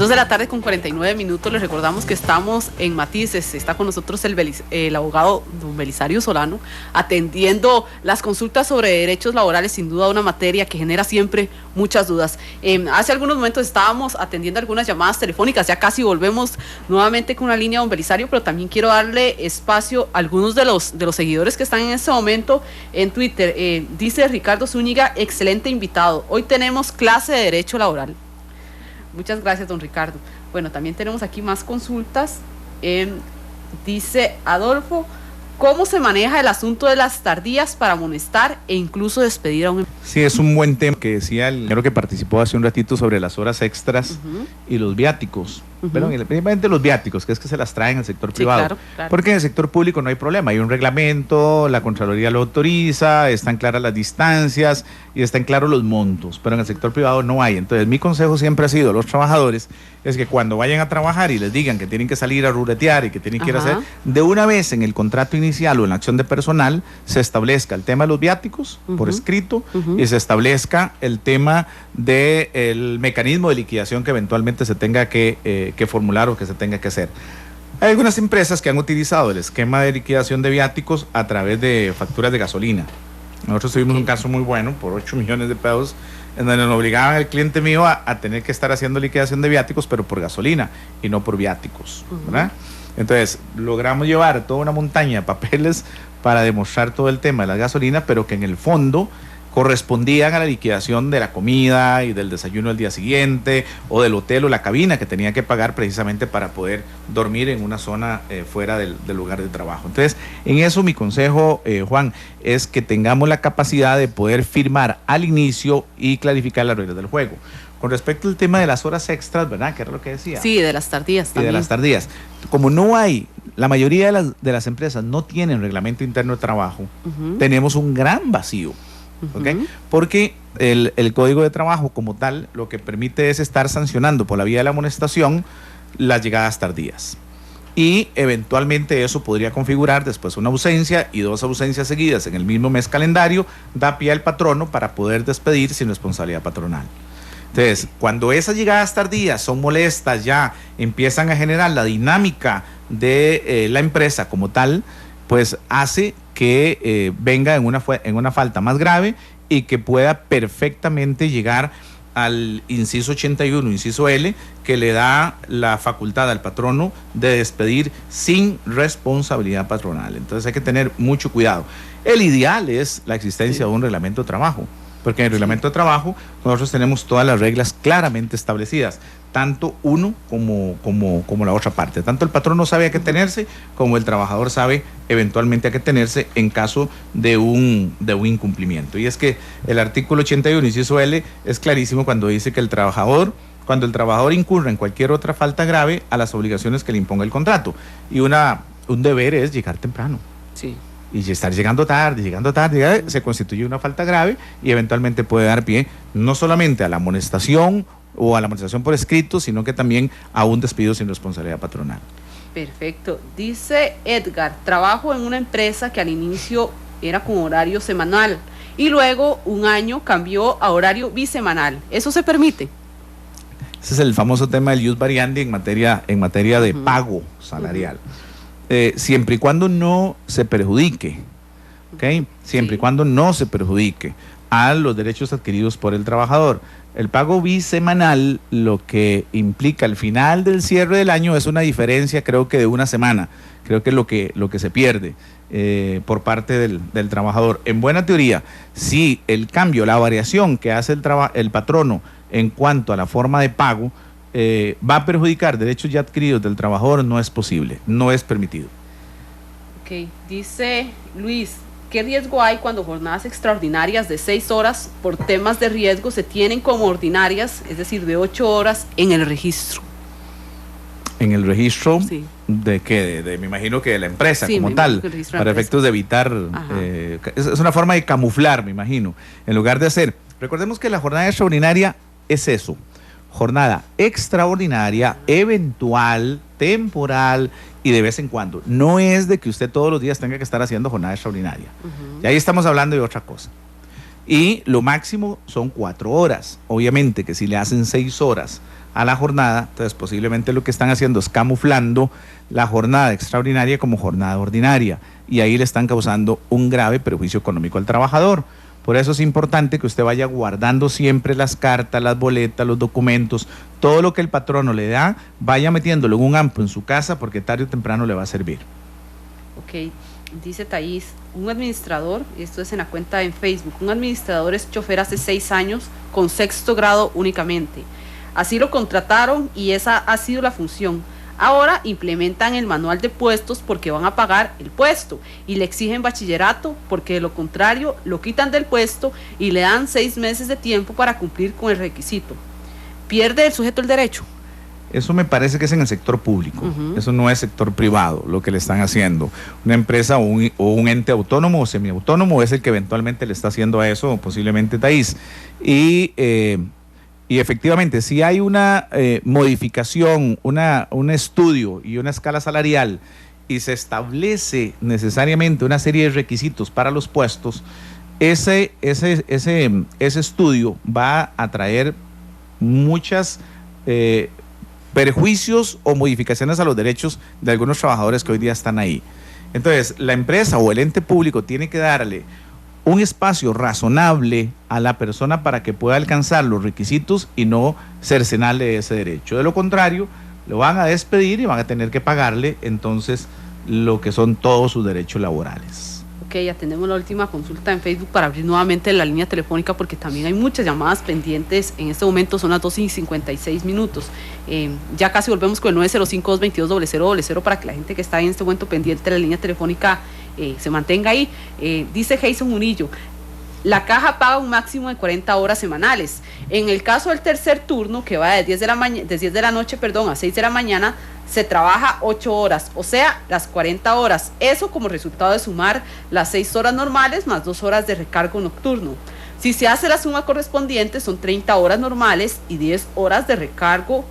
De la tarde con 49 minutos, les recordamos que estamos en Matices. Está con nosotros el abogado don Belisario Solano, atendiendo las consultas sobre derechos laborales, sin duda una materia que genera siempre muchas dudas. Hace algunos momentos estábamos atendiendo algunas llamadas telefónicas, ya casi volvemos nuevamente con una línea don Belisario, pero también quiero darle espacio a algunos de los seguidores que están en este momento en Twitter. Dice Ricardo Zúñiga, excelente invitado, hoy tenemos clase de derecho laboral. Muchas gracias, don Ricardo. Bueno, también tenemos aquí más consultas. Dice Adolfo, ¿cómo se maneja el asunto de las tardías para amonestar e incluso despedir a un empleado? Sí, es un buen tema que decía el señor que participó hace un ratito sobre las horas extras y los viáticos. Pero principalmente los viáticos, que es que se las traen al sector privado. Claro. Porque en el sector público no hay problema, hay un reglamento, la Contraloría lo autoriza, están claras las distancias y están claros los montos, pero en el sector privado no hay. Entonces mi consejo siempre ha sido a los trabajadores es que cuando vayan a trabajar y les digan que tienen que salir a ruletear y que tienen que ir a hacer, de una vez en el contrato inicial o en la acción de personal se establezca el tema de los viáticos por escrito y se establezca el tema del mecanismo de liquidación que eventualmente se tenga que formular o que se tenga que hacer. Hay algunas empresas que han utilizado el esquema de liquidación de viáticos a través de facturas de gasolina. Nosotros tuvimos un caso muy bueno por 8 millones de pesos en donde nos obligaban al cliente mío a tener que estar haciendo liquidación de viáticos, pero por gasolina y no por viáticos, ¿verdad? Entonces logramos llevar toda una montaña de papeles para demostrar todo el tema de la gasolina, pero que en el fondo correspondían a la liquidación de la comida y del desayuno del día siguiente, o del hotel o la cabina que tenía que pagar precisamente para poder dormir en una zona fuera del lugar de trabajo. Entonces, en eso mi consejo, Juan, es que tengamos la capacidad de poder firmar al inicio y clarificar las reglas del juego. Con respecto al tema de las horas extras, ¿verdad? Que era lo que decía. Sí, de las tardías también. Y de las tardías. Como no hay, la mayoría de las empresas no tienen reglamento interno de trabajo, tenemos un gran vacío. ¿Okay? Porque el Código de Trabajo como tal lo que permite es estar sancionando por la vía de la amonestación las llegadas tardías, y eventualmente eso podría configurar después una ausencia, y 2 ausencias seguidas en el mismo mes calendario da pie al patrono para poder despedir sin responsabilidad patronal. Entonces, cuando esas llegadas tardías son molestas, ya empiezan a generar la dinámica de la empresa como tal, pues hace que venga en una falta más grave y que pueda perfectamente llegar al inciso 81, inciso L, que le da la facultad al patrono de despedir sin responsabilidad patronal. Entonces hay que tener mucho cuidado. El ideal es la existencia de un reglamento de trabajo, porque en el reglamento de trabajo nosotros tenemos todas las reglas claramente establecidas, tanto uno como la otra parte. Tanto el patrono sabe a qué tenerse, como el trabajador sabe eventualmente a qué tenerse en caso de un incumplimiento. Y es que el artículo 81, inciso L, es clarísimo cuando dice que cuando el trabajador incurra en cualquier otra falta grave a las obligaciones que le imponga el contrato. Y un deber es llegar temprano. Sí. Y estar llegando tarde, se constituye una falta grave y eventualmente puede dar pie no solamente a la amonestación o a la amonestación por escrito, sino que también a un despido sin responsabilidad patronal. Perfecto. Dice Edgar, trabajo en una empresa que al inicio era con horario semanal y luego un año cambió a horario bisemanal. ¿Eso se permite? Ese es el famoso tema del ius variandi en materia de pago salarial. Siempre y cuando no se perjudique, ¿okay? Siempre y cuando no se perjudique a los derechos adquiridos por el trabajador. El pago bisemanal lo que implica al final del cierre del año es una diferencia, creo que de una semana, creo que es lo que se pierde por parte del trabajador. En buena teoría, si el cambio, la variación que hace el patrono en cuanto a la forma de pago va a perjudicar derechos ya adquiridos del trabajador, no es posible, no es permitido. Ok, dice Luis, ¿qué riesgo hay cuando jornadas extraordinarias de 6 horas por temas de riesgo se tienen como ordinarias, es decir, de 8 horas en el registro? ¿En el registro? Sí. ¿De qué? Me imagino que de la empresa, sí, como tal, para efectos de evitar, es una forma de camuflar, me imagino, en lugar de hacer. Recordemos que la jornada extraordinaria es eso, jornada extraordinaria, eventual, temporal y de vez en cuando. No es de que usted todos los días tenga que estar haciendo jornada extraordinaria. Y ahí estamos hablando de otra cosa. Y lo máximo son 4 horas. Obviamente que si le hacen 6 horas a la jornada, entonces posiblemente lo que están haciendo es camuflando la jornada extraordinaria como jornada ordinaria. Y ahí le están causando un grave perjuicio económico al trabajador. Por eso es importante que usted vaya guardando siempre las cartas, las boletas, los documentos, todo lo que el patrono le da, vaya metiéndolo en un ampo en su casa porque tarde o temprano le va a servir. Ok, dice Thaís, un administrador, y esto es en la cuenta en Facebook, un administrador es chofer hace 6 años con 6º grado únicamente. Así lo contrataron y esa ha sido la función. Ahora implementan el manual de puestos porque van a pagar el puesto y le exigen bachillerato porque de lo contrario lo quitan del puesto y le dan 6 meses de tiempo para cumplir con el requisito. ¿Pierde el sujeto el derecho? Eso me parece que es en el sector público, eso no es sector privado lo que le están haciendo. Una empresa o un ente autónomo o semiautónomo es el que eventualmente le está haciendo a eso, posiblemente Thaís. Y efectivamente, si hay una modificación, un estudio y una escala salarial y se establece necesariamente una serie de requisitos para los puestos, ese estudio va a traer muchas perjuicios o modificaciones a los derechos de algunos trabajadores que hoy día están ahí. Entonces, la empresa o el ente público tiene que darle un espacio razonable a la persona para que pueda alcanzar los requisitos y no cercenarle ese derecho. De lo contrario, lo van a despedir y van a tener que pagarle entonces lo que son todos sus derechos laborales. Ok, atendemos la última consulta en Facebook para abrir nuevamente la línea telefónica porque también hay muchas llamadas pendientes. En este momento son las 12:56. Ya casi volvemos con el 905-222-0000 para que la gente que está en este momento pendiente de la línea telefónica se mantenga ahí. Dice Jason Murillo, la caja paga un máximo de 40 horas semanales. En el caso del tercer turno, que va de 10 de la noche a 6 de la mañana, se trabaja 8 horas, o sea, las 40 horas. Eso como resultado de sumar las 6 horas normales más 2 horas de recargo nocturno. Si se hace la suma correspondiente, son 30 horas normales y 10 horas de recargo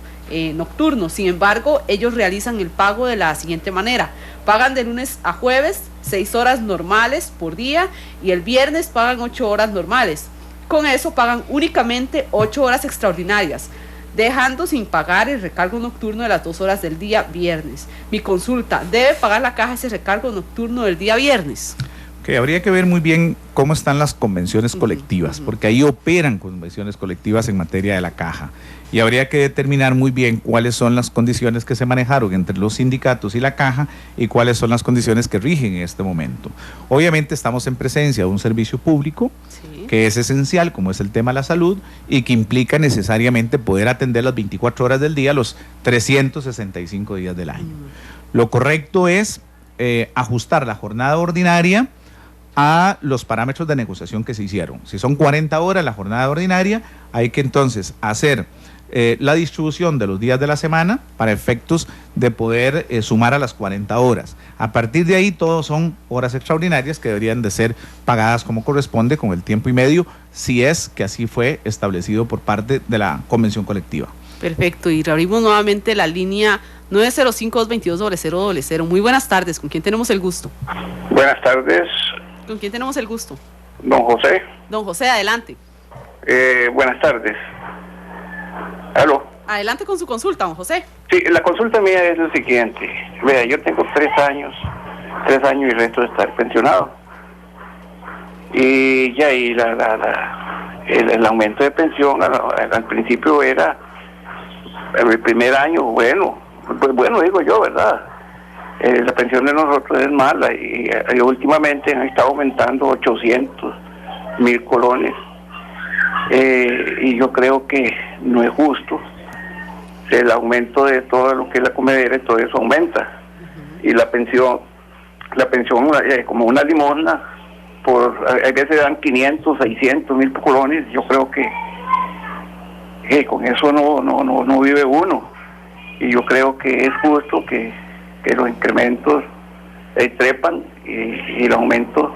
nocturno. Sin embargo, ellos realizan el pago de la siguiente manera: pagan de lunes a jueves 6 horas normales por día y el viernes pagan 8 horas normales. Con eso pagan únicamente 8 horas extraordinarias, dejando sin pagar el recargo nocturno de las 2 horas del día viernes. Mi consulta, ¿debe pagar la caja ese recargo nocturno del día viernes? Ok, Ok, habría que ver muy bien cómo están las convenciones colectivas, porque ahí operan convenciones colectivas en materia de la caja. Y habría que determinar muy bien cuáles son las condiciones que se manejaron entre los sindicatos y la caja y cuáles son las condiciones que rigen en este momento. Obviamente estamos en presencia de un servicio público que es esencial, como es el tema de la salud, y que implica necesariamente poder atender las 24 horas del día, los 365 días del año. Lo correcto es ajustar la jornada ordinaria a los parámetros de negociación que se hicieron. Si son 40 horas la jornada ordinaria, hay que entonces hacer la distribución de los días de la semana para efectos de poder sumar a las 40 horas. A partir de ahí, todos son horas extraordinarias que deberían de ser pagadas como corresponde, con el tiempo y medio, si es que así fue establecido por parte de la convención colectiva. Perfecto, y reabrimos nuevamente la línea 905-222-0000. Muy buenas tardes, ¿con quién tenemos el gusto? Buenas tardes. ¿Con quién tenemos el gusto? Don José. Don José, adelante. Buenas tardes. ¿Aló? Adelante con su consulta, don José. Sí, la consulta mía es lo siguiente. Vea, yo tengo 3 años y resto de estar pensionado. Y ya ahí el aumento de pensión al principio era, el primer año, bueno digo yo, ¿verdad? La pensión de nosotros es mala y últimamente han estado aumentando 800,000 colones. Y yo creo que no es justo. El aumento de todo lo que es la comedera y todo eso aumenta. Y la pensión como una limosna, a veces dan 500, 600,000 colones. Yo creo que con eso no vive uno. Y yo creo que es justo que los incrementos trepan y el aumento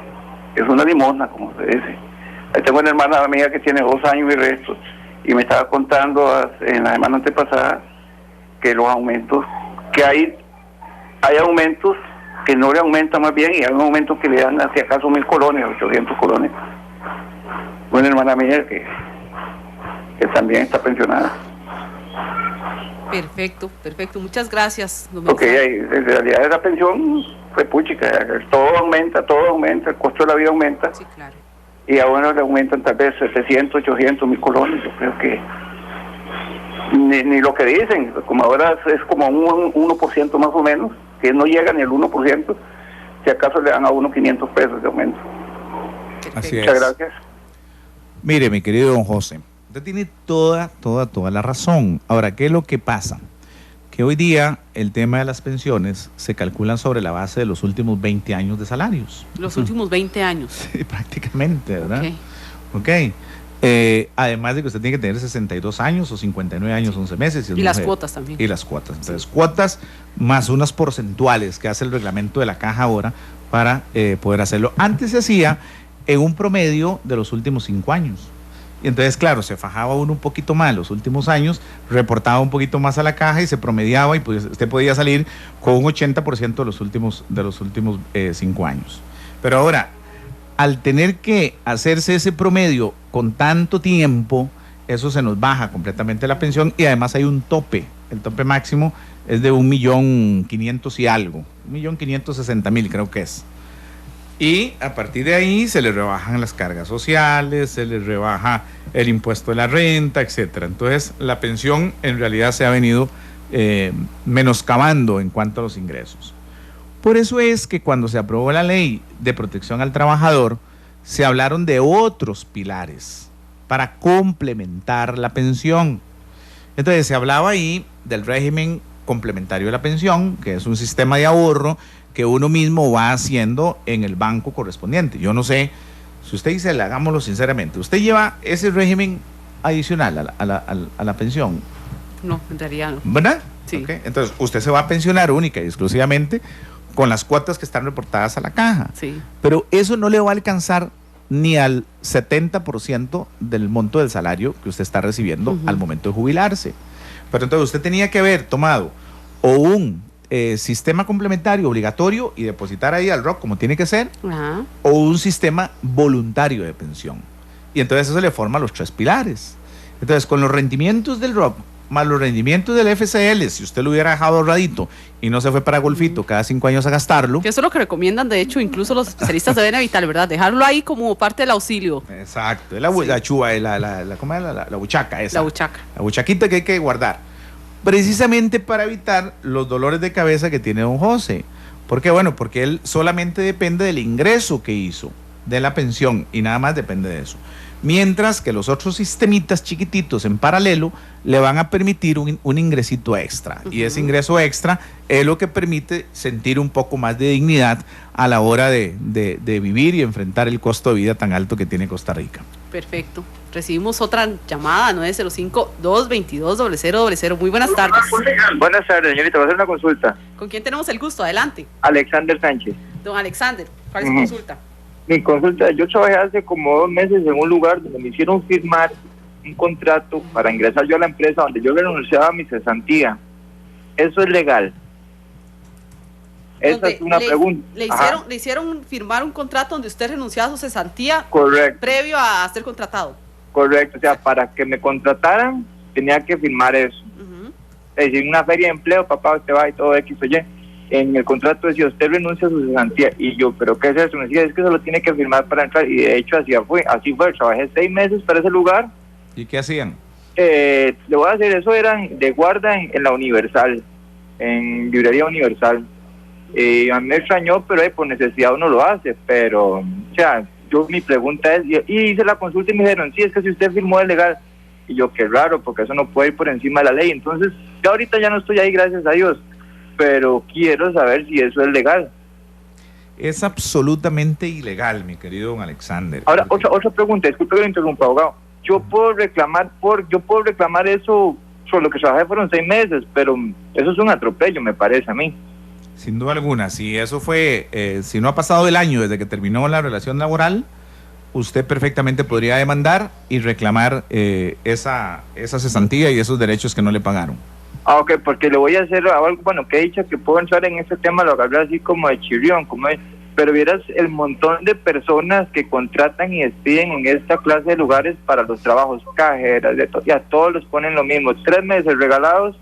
es una limosna, como se dice. Tengo una hermana mía que tiene 2 años y resto, y me estaba contando en la semana antepasada que los aumentos que hay aumentos que no le aumentan más bien, y hay aumentos que le dan hacia acaso 1,000 colones, 800 colones. Una hermana mía que también está pensionada. Perfecto, muchas gracias. Ok, en realidad esa pensión fue puchica, todo aumenta, el costo de la vida aumenta. Sí, claro. Y ahora le aumentan tal vez 700, 800,000 colones. Yo creo que ni lo que dicen, como ahora es como un 1% más o menos, que no llega ni el 1%, si acaso le dan a uno 500 pesos de aumento. Así Muchas es. gracias. Mire, mi querido don José, usted tiene toda la razón. Ahora, ¿qué es lo que pasa? Que hoy día el tema de las pensiones se calculan sobre la base de los últimos 20 años de salarios. Los últimos 20 años. Sí, prácticamente, ¿verdad? Ok. Además de que usted tiene que tener 62 años o 59 años, 11 meses. Y las cuotas también. Y las cuotas. Entonces, cuotas más unas porcentuales que hace el reglamento de la caja ahora para poder hacerlo. Antes se hacía en un promedio de los últimos 5 años. Y entonces, claro, se fajaba uno un poquito más en los últimos años, reportaba un poquito más a la caja y se promediaba, y pues usted podía salir con un 80% de los últimos 5 años. Pero ahora, al tener que hacerse ese promedio con tanto tiempo, eso se nos baja completamente la pensión, y además hay un tope. El tope máximo es de 1.500.000 y algo, 1.560.000 creo que es. Y a partir de ahí se le rebajan las cargas sociales, se le rebaja el impuesto de la renta, etcétera. Entonces la pensión en realidad se ha venido menoscabando en cuanto a los ingresos. Por eso es que cuando se aprobó la ley de protección al trabajador, se hablaron de otros pilares para complementar la pensión. Entonces se hablaba ahí del régimen complementario de la pensión, que es un sistema de ahorro que uno mismo va haciendo en el banco correspondiente. Yo no sé, si usted dice, hagámoslo sinceramente, ¿usted lleva ese régimen adicional a la pensión? No, en realidad no. ¿Verdad? Sí. Okay. Entonces, usted se va a pensionar única y exclusivamente con las cuotas que están reportadas a la caja. Sí. Pero eso no le va a alcanzar ni al 70% del monto del salario que usted está recibiendo al momento de jubilarse. Pero entonces usted tenía que haber tomado o un sistema complementario obligatorio y depositar ahí al ROC como tiene que ser, o un sistema voluntario de pensión. Y entonces eso le forma los 3 pilares. Entonces, con los rendimientos del ROC más los rendimientos del FCL, si usted lo hubiera dejado ahorradito y no se fue para golfito cada 5 años a gastarlo. Que eso es lo que recomiendan, de hecho, incluso los especialistas deben evitar, ¿verdad? Dejarlo ahí como parte del auxilio. Exacto, la chuva, ¿cómo es? La buchaca esa. La buchaca. La buchaquita que hay que guardar. Precisamente para evitar los dolores de cabeza que tiene don José. ¿Por qué? Bueno, porque él solamente depende del ingreso que hizo, de la pensión, y nada más depende de eso. Mientras que los otros sistemitas chiquititos en paralelo le van a permitir un ingresito extra. Y ese ingreso extra es lo que permite sentir un poco más de dignidad a la hora de vivir y enfrentar el costo de vida tan alto que tiene Costa Rica. Perfecto. Recibimos otra llamada, 905-222-0000. Muy buenas tardes. Buenas tardes, señorita. Voy a hacer una consulta. ¿Con quién tenemos el gusto? Adelante. Alexander Sánchez. Don Alexander, ¿cuál es su consulta? Mi consulta, yo trabajé hace como 2 meses en un lugar donde me hicieron firmar un contrato para ingresar yo a la empresa donde yo renunciaba a mi cesantía. ¿Eso es legal? Esa es una pregunta. Le hicieron firmar un contrato donde usted renunciaba a su cesantía. Correcto. Previo a ser contratado. Correcto, o sea, para que me contrataran tenía que firmar eso. Es decir, una feria de empleo, papá, usted va y todo X o Y. En el contrato decía, usted renuncia a su cesantía. Y yo, ¿pero qué es eso? Me decía, es que se lo tiene que firmar para entrar. Y de hecho así fue. Trabajé 6 meses para ese lugar. ¿Y qué hacían? Le voy a decir, eso eran de guarda en la Universal, en librería Universal. A mí me extrañó, pero por necesidad uno lo hace. Pero, o sea, mi pregunta es, y hice la consulta y me dijeron, sí, es que si usted firmó es legal. Y yo, qué raro, porque eso no puede ir por encima de la ley. Entonces, yo ahorita ya no estoy ahí, gracias a Dios. Pero quiero saber si eso es legal. Es absolutamente ilegal, mi querido don Alexander. Ahora, otra pregunta, disculpe que lo interrumpa, abogado. Yo puedo reclamar eso, sobre lo que trabajé fueron 6 meses, pero eso es un atropello, me parece a mí. Sin duda alguna, si eso fue, si no ha pasado el año desde que terminó la relación laboral, usted perfectamente podría demandar y reclamar esa cesantía y esos derechos que no le pagaron. Ok, porque le voy a hacer algo, bueno, que he dicho que puedo entrar en ese tema, lo agarré así como de chirrión, pero vieras el montón de personas que contratan y despiden en esta clase de lugares para los trabajos, cajeras, y a todos los ponen lo mismo, 3 meses regalados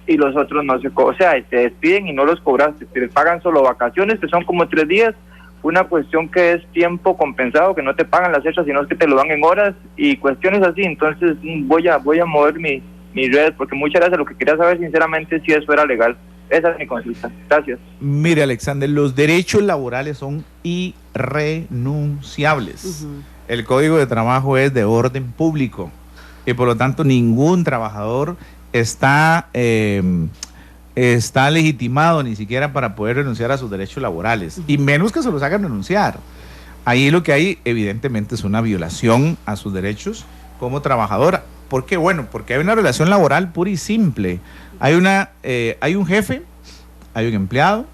y los otros no se cobran, o sea, te despiden y no los cobraste, te pagan solo vacaciones, que son como 3 días, una cuestión que es tiempo compensado, que no te pagan las hechas, sino que te lo dan en horas y cuestiones así. Entonces voy a mover mi red, porque muchas gracias. Lo que quería saber sinceramente si eso era legal. Esa es mi consulta. Gracias. Mire, Alexander, los derechos laborales son irrenunciables. El Código de Trabajo es de orden público y por lo tanto ningún trabajador está legitimado ni siquiera para poder renunciar a sus derechos laborales, y menos que se los hagan renunciar. Ahí lo que hay evidentemente es una violación a sus derechos como trabajadora. ¿Por qué? Bueno, porque hay una relación laboral pura y simple. Hay un jefe, hay un empleado,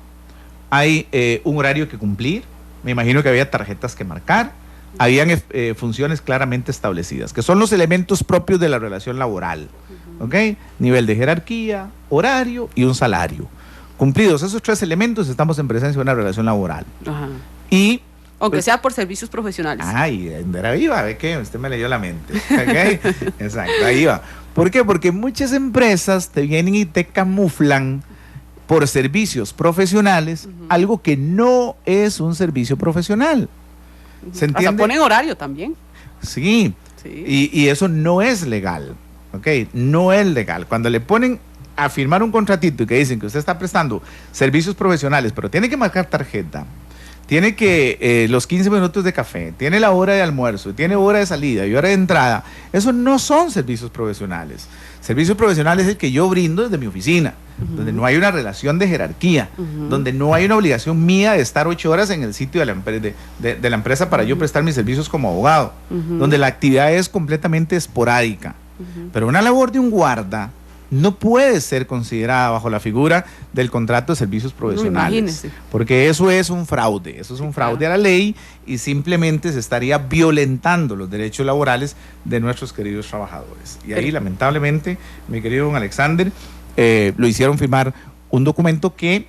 hay un horario que cumplir, me imagino que había tarjetas que marcar, habían funciones claramente establecidas, que son los elementos propios de la relación laboral. ¿Ok? Nivel de jerarquía, horario y un salario. Cumplidos esos 3 elementos, estamos en presencia de una relación laboral. Y aunque sea por servicios profesionales. Ay, ahí va, ve que usted me leyó la mente. ¿Okay? Exacto, ahí va. ¿Por qué? Porque muchas empresas te vienen y te camuflan por servicios profesionales algo que no es un servicio profesional. ¿Se entiende? Hasta ponen horario también. Sí. Y eso no es legal. ¿Ok? No es legal. Cuando le ponen a firmar un contratito y que dicen que usted está prestando servicios profesionales, pero tiene que marcar tarjeta, tiene que los 15 minutos de café, tiene la hora de almuerzo, tiene hora de salida y hora de entrada, eso no son servicios profesionales. Servicios profesionales es el que yo brindo desde mi oficina, donde no hay una relación de jerarquía, donde no hay una obligación mía de estar 8 horas en el sitio de la empresa para yo prestar mis servicios como abogado, donde la actividad es completamente esporádica. Pero una labor de un guarda no puede ser considerada bajo la figura del contrato de servicios profesionales, porque eso es un fraude, a la ley, y simplemente se estaría violentando los derechos laborales de nuestros queridos trabajadores. Y ahí, lamentablemente, mi querido don Alexander, lo hicieron firmar un documento que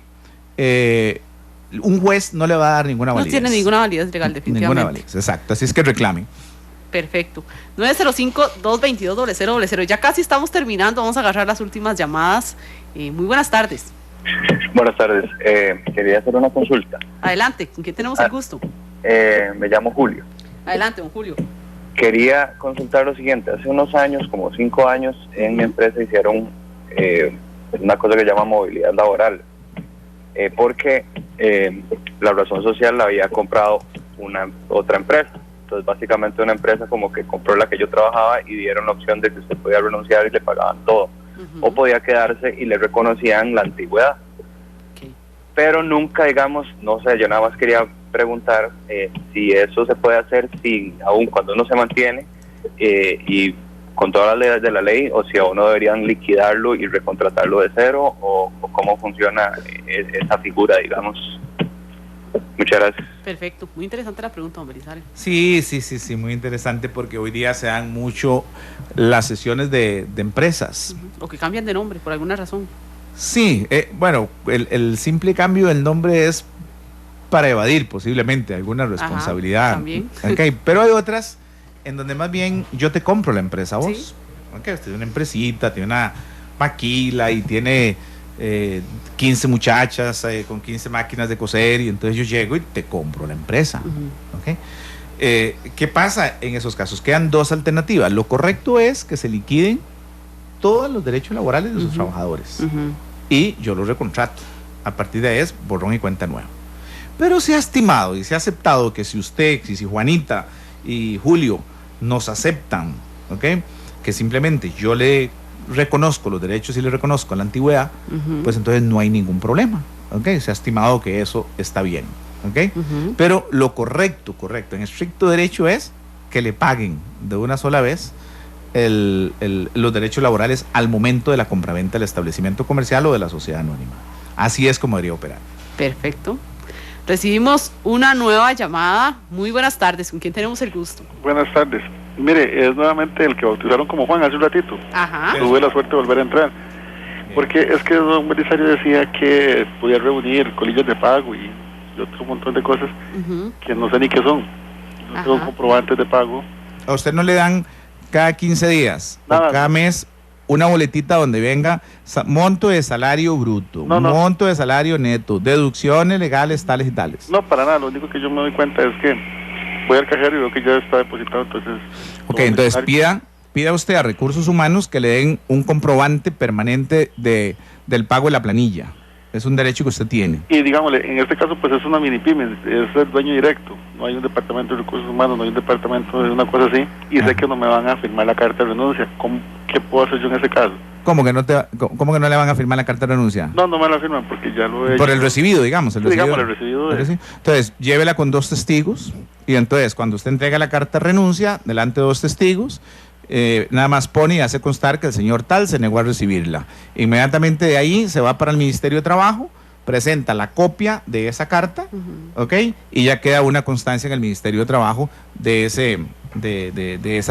un juez no le va a dar ninguna validez. No tiene ninguna validez legal, definitivamente. Ninguna validez, exacto. Así es que reclamen. Perfecto. 905-222-0000. Ya casi estamos terminando, vamos a agarrar las últimas llamadas. Muy buenas tardes. Buenas tardes. Quería hacer una consulta. Adelante, ¿con quién tenemos el gusto? Me llamo Julio. Adelante, don Julio. Quería consultar lo siguiente. Hace unos años, como 5 años, en mi empresa hicieron una cosa que se llama movilidad laboral. Porque la razón social la había comprado otra empresa. Entonces, básicamente una empresa como que compró la que yo trabajaba y dieron la opción de que usted podía renunciar y le pagaban todo. O podía quedarse y le reconocían la antigüedad. Pero nunca, digamos, no sé, yo nada más quería preguntar si eso se puede hacer aún cuando uno se mantiene y con todas las leyes de la ley, o si a uno deberían liquidarlo y recontratarlo de cero, o cómo funciona esa figura, digamos. Muchas gracias. Perfecto, muy interesante la pregunta, don Belisario. Sí, muy interesante, porque hoy día se dan mucho las sesiones de empresas. O que cambian de nombre por alguna razón. Sí, bueno, el simple cambio del nombre es para evadir posiblemente alguna responsabilidad. También. Okay, pero hay otras en donde más bien yo te compro la empresa a vos. ¿Sí? Okay, usted tiene una empresita, tiene una maquila y tiene 15 muchachas con 15 máquinas de coser, y entonces yo llego y te compro la empresa. Okay. ¿Qué pasa en esos casos? Quedan dos alternativas. Lo correcto es que se liquiden todos los derechos laborales de sus trabajadores y yo los recontrato. A partir de ahí es borrón y cuenta nueva. Pero se ha estimado y se ha aceptado que si usted, si Juanita y Julio nos aceptan, ¿okay?, que simplemente yo le reconozco los derechos y le reconozco la antigüedad, pues entonces no hay ningún problema. ¿Okay? Se ha estimado que eso está bien. ¿Okay? Pero lo correcto, en estricto derecho, es que le paguen de una sola vez los derechos laborales al momento de la compraventa del establecimiento comercial o de la sociedad anónima. Así es como debería operar. Perfecto. Recibimos una nueva llamada. Muy buenas tardes. ¿Con quién tenemos el gusto? Buenas tardes. Mire, es nuevamente el que bautizaron como Juan hace un ratito. Ajá. Tuve la suerte de volver a entrar. Porque es que don Belisario decía que podía reunir colillas de pago y otro montón de cosas que no sé ni qué son. No tengo comprobantes de pago. ¿A usted no le dan cada 15 días o cada mes una boletita donde venga monto de salario bruto, monto de salario neto, deducciones legales tales y tales? No, para nada. Lo único que yo me doy cuenta es que voy al cajero y veo que ya está depositado, entonces... Ok, entonces pida usted a Recursos Humanos que le den un comprobante permanente del pago de la planilla. Es un derecho que usted tiene. Y digámosle, en este caso pues es una mini pyme, es el dueño directo, no hay un departamento de recursos humanos, no hay un departamento de una cosa así, y sé que no me van a firmar la carta de renuncia. ¿Qué puedo hacer yo en ese caso? ¿Cómo que no le van a firmar la carta de renuncia? No me la firman porque ya lo he hecho. Por el recibido, digamos. El recibido. Entonces, llévela con 2 testigos, y entonces cuando usted entrega la carta de renuncia delante de 2 testigos, nada más pone y hace constar que el señor tal se negó a recibirla. Inmediatamente de ahí se va para el Ministerio de Trabajo, presenta la copia de esa carta, ¿ok? Y ya queda una constancia en el Ministerio de Trabajo de esa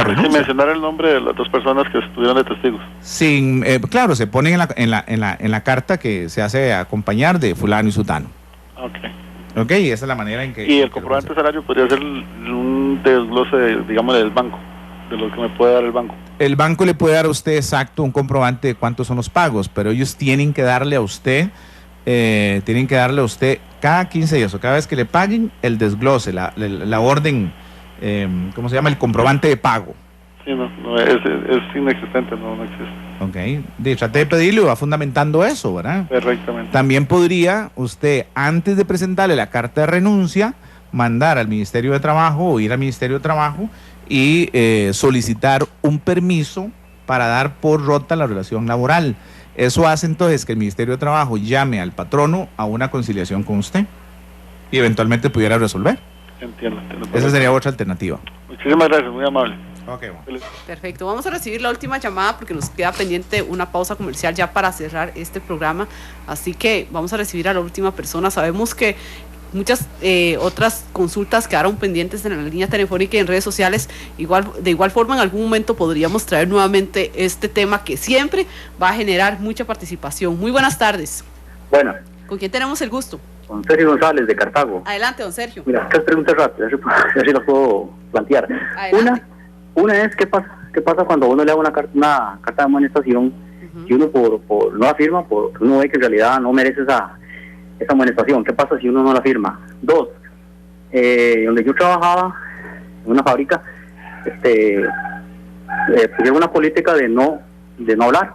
renuncia. Sin mencionar el nombre de las 2 personas que estuvieron de testigos. Claro, se pone en la carta que se hace acompañar de fulano y sutano. Ok, esa es la manera en que... Y el comprobante de salario podría ser un desglose, digamos, del banco, de lo que me puede dar el banco. El banco le puede dar a usted exacto un comprobante de cuántos son los pagos, pero ellos tienen que darle a usted cada 15 días o cada vez que le paguen el desglose, la orden, ¿cómo se llama? El comprobante de pago. Sí, no es inexistente, no existe. Ok, trate de pedirlo y va fundamentando eso, ¿verdad? Perfectamente. También podría usted, antes de presentarle la carta de renuncia, mandar al Ministerio de Trabajo o ir al Ministerio de Trabajo y solicitar un permiso para dar por rota la relación laboral. Eso hace entonces que el Ministerio de Trabajo llame al patrono a una conciliación con usted y eventualmente pudiera resolver. Entiendo. Esa sería otra alternativa. Muchísimas gracias, muy amable. Okay, bueno. Perfecto, vamos a recibir la última llamada porque nos queda pendiente una pausa comercial ya para cerrar este programa, así que vamos a recibir a la última persona. Sabemos que muchas otras consultas quedaron pendientes en la línea telefónica y en redes sociales. De igual forma, en algún momento podríamos traer nuevamente este tema que siempre va a generar mucha participación. Muy buenas tardes. Bueno. ¿Con quién tenemos el gusto? Con Sergio González, de Cartago. Adelante, don Sergio. Mira, 3 preguntas rápidas, así las puedo plantear. Adelante. Una, Una es, ¿qué pasa cuando uno le da una carta de amonestación y uno por no la firma, porque uno ve que en realidad no merece esa amonestación? ¿Qué pasa si uno no la firma? Dos, donde yo trabajaba, en una fábrica, pusieron una política de no hablar.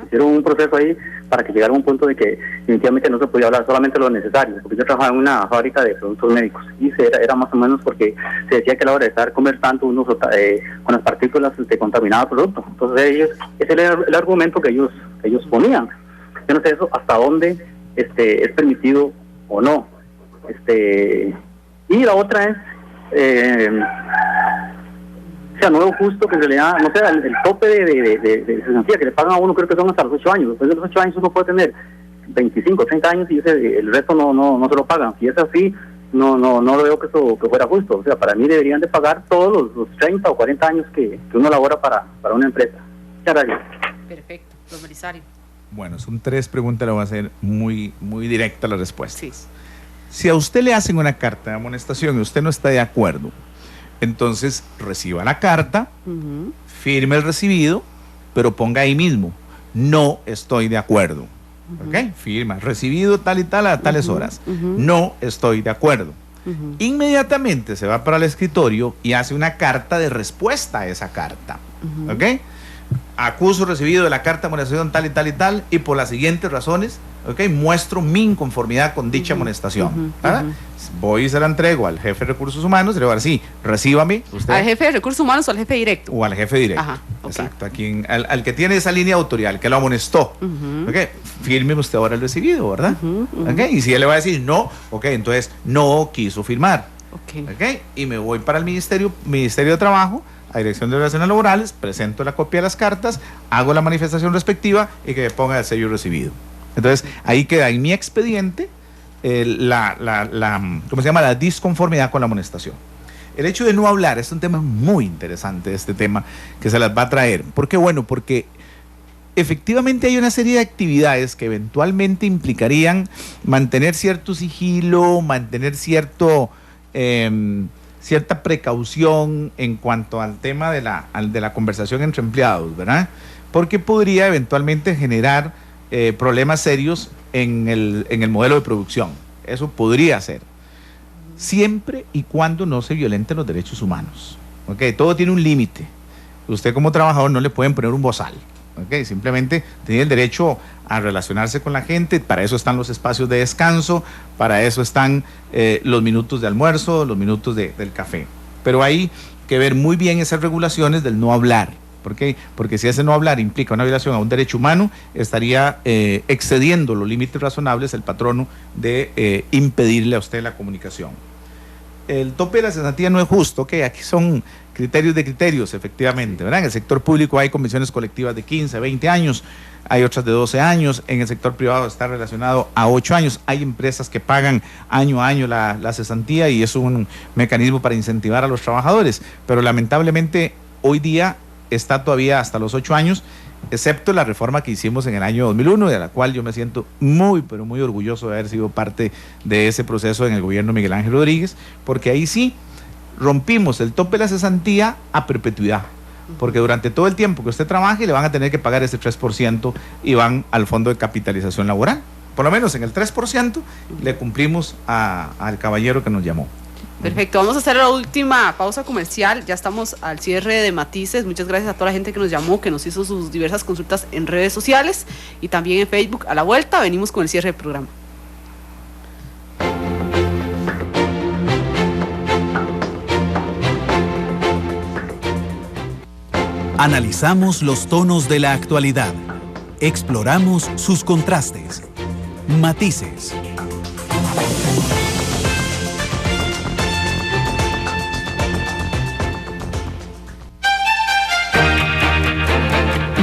Hicieron un proceso ahí para que llegara a un punto de que definitivamente no se podía hablar, solamente lo necesario, porque yo trabajaba en una fábrica de productos médicos y era más o menos porque se decía que a la hora de estar conversando uno con las partículas contaminaba el producto. Entonces ese era el argumento que ellos ponían. Yo no sé eso hasta dónde es permitido o no. Y la otra es no es justo que en realidad, no sea el tope de cesantía que le pagan a uno, creo que son hasta los 8 años. Después de los 8 años uno puede tener 25, 30 años y el resto no se lo pagan. Si es así, no lo veo que fuera justo. O sea, para mí deberían de pagar todos los 30 o 40 años que uno labora para una empresa. Muchas gracias. Perfecto, don Belisario. Bueno, son 3 preguntas, le voy a hacer muy, muy directa la respuesta. Sí. Si a usted le hacen una carta de amonestación y usted no está de acuerdo, entonces reciba la carta, firme el recibido, pero ponga ahí mismo, no estoy de acuerdo. ¿Ok? Firma, recibido tal y tal a tales horas. No estoy de acuerdo. Inmediatamente se va para el escritorio y hace una carta de respuesta a esa carta. ¿Ok? Acuso recibido de la carta de amonestación tal y tal y tal, y por las siguientes razones, ¿ok? Muestro mi inconformidad con dicha amonestación. Voy y se la entrego al jefe de recursos humanos y le voy a decir, sí, recíbame usted. ¿Al jefe de recursos humanos o al jefe directo? O al jefe directo. Ajá, okay. Exacto, al que tiene esa línea autorial, que lo amonestó. ¿Okay? Firme usted ahora el recibido, ¿verdad? ¿Okay? Y si él le va a decir no, ok, entonces no quiso firmar. ¿Okay? Y me voy para el Ministerio de Trabajo, a Dirección de Relaciones Laborales, presento la copia de las cartas, hago la manifestación respectiva y que me ponga el sello recibido. Entonces, ahí queda en mi expediente ¿cómo se llama? La disconformidad con la amonestación. El hecho de no hablar es un tema muy interesante, este tema que se las va a traer. ¿Por qué? Bueno, porque efectivamente hay una serie de actividades que eventualmente implicarían mantener cierto sigilo, mantener cierta precaución en cuanto al tema de la conversación entre empleados, ¿verdad? Porque podría eventualmente generar problemas serios en el modelo de producción. Eso podría ser, siempre y cuando no se violenten los derechos humanos. ¿Okay? Todo tiene un límite. Usted como trabajador no le pueden poner un bozal. ¿Okay? Simplemente tiene el derecho a relacionarse con la gente. Para eso están los espacios de descanso, para eso están los minutos de almuerzo, los minutos del café. Pero hay que ver muy bien esas regulaciones del no hablar. ¿Por qué? Porque si ese no hablar implica una violación a un derecho humano, estaría excediendo los límites razonables el patrono de impedirle a usted la comunicación. El tope de la cesantía no es justo, ¿ok? Aquí son criterios de criterios, efectivamente, ¿verdad? En el sector público hay comisiones colectivas de 15, 20 años, hay otras de 12 años, en el sector privado está relacionado a 8 años, hay empresas que pagan año a año la cesantía y es un mecanismo para incentivar a los trabajadores, pero lamentablemente hoy día está todavía hasta los 8 años, excepto la reforma que hicimos en el año 2001, de la cual yo me siento muy, pero muy orgulloso de haber sido parte de ese proceso en el gobierno de Miguel Ángel Rodríguez, porque ahí sí rompimos el tope de la cesantía a perpetuidad, porque durante todo el tiempo que usted trabaje le van a tener que pagar ese 3% y van al fondo de capitalización laboral. Por lo menos en el 3% le cumplimos al caballero que nos llamó. Perfecto, vamos a hacer la última pausa comercial, ya estamos al cierre de Matices. Muchas gracias a toda la gente que nos llamó, que nos hizo sus diversas consultas en redes sociales y también en Facebook. A la vuelta venimos con el cierre del programa. Analizamos los tonos de la actualidad, exploramos sus contrastes. Matices.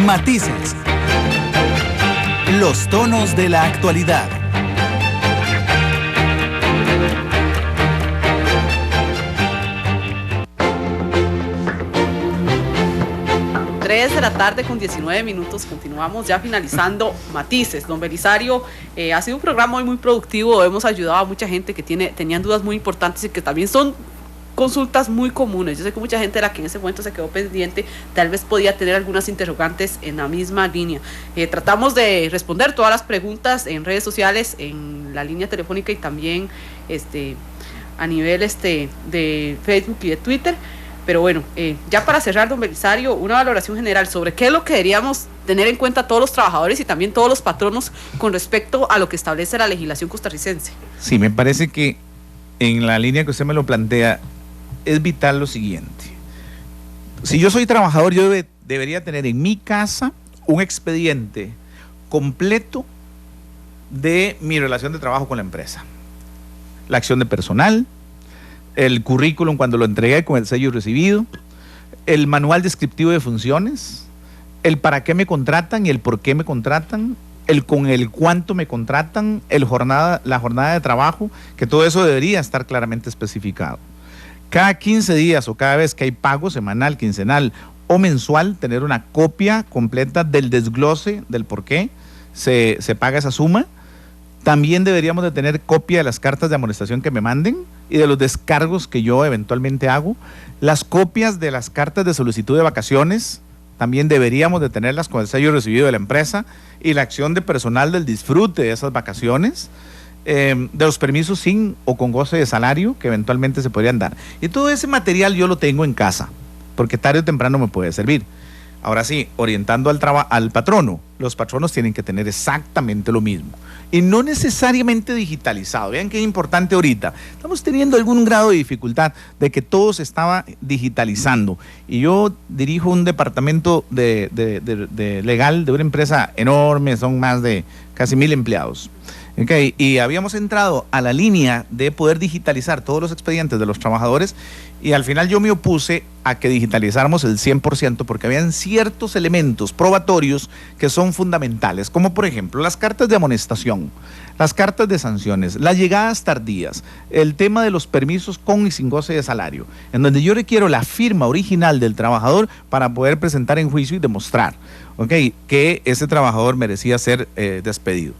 Matices. Los tonos de la actualidad. De la tarde con 19 minutos, continuamos ya finalizando Matices. Don Belisario, ha sido un programa muy productivo, hemos ayudado a mucha gente que tenían dudas muy importantes y que también son consultas muy comunes. Yo sé que mucha gente de la que en ese momento se quedó pendiente, tal vez podía tener algunas interrogantes en la misma línea. Tratamos de responder todas las preguntas en redes sociales, en la línea telefónica y también a nivel de Facebook y de Twitter. Pero bueno, ya para cerrar, don Belisario, una valoración general sobre qué es lo que deberíamos tener en cuenta todos los trabajadores y también todos los patronos con respecto a lo que establece la legislación costarricense. Sí, me parece que en la línea que usted me lo plantea es vital lo siguiente. Si yo soy trabajador, yo debería tener en mi casa un expediente completo de mi relación de trabajo con la empresa. La acción de personal, el currículum cuando lo entregué con el sello recibido, el manual descriptivo de funciones, el para qué me contratan y el por qué me contratan, el con el cuánto me contratan, la jornada de trabajo, que todo eso debería estar claramente especificado. Cada 15 días o cada vez que hay pago semanal, quincenal o mensual, tener una copia completa del desglose del por qué se paga esa suma. También deberíamos de tener copia de las cartas de amonestación que me manden y de los descargos que yo eventualmente hago. Las copias de las cartas de solicitud de vacaciones también deberíamos de tenerlas con el sello recibido de la empresa, y la acción de personal del disfrute de esas vacaciones, de los permisos sin o con goce de salario que eventualmente se podrían dar. Y todo ese material yo lo tengo en casa, porque tarde o temprano me puede servir. Ahora sí, orientando al patrono, los patronos tienen que tener exactamente lo mismo y no necesariamente digitalizado. Vean qué importante ahorita. Estamos teniendo algún grado de dificultad de que todo se estaba digitalizando, y yo dirijo un departamento de legal de una empresa enorme, son más de casi 1,000 empleados. Okay, y habíamos entrado a la línea de poder digitalizar todos los expedientes de los trabajadores, y al final yo me opuse a que digitalizáramos el 100%, porque habían ciertos elementos probatorios que son fundamentales, como por ejemplo las cartas de amonestación, las cartas de sanciones, las llegadas tardías, el tema de los permisos con y sin goce de salario, en donde yo requiero la firma original del trabajador para poder presentar en juicio y demostrar, que ese trabajador merecía ser despedido.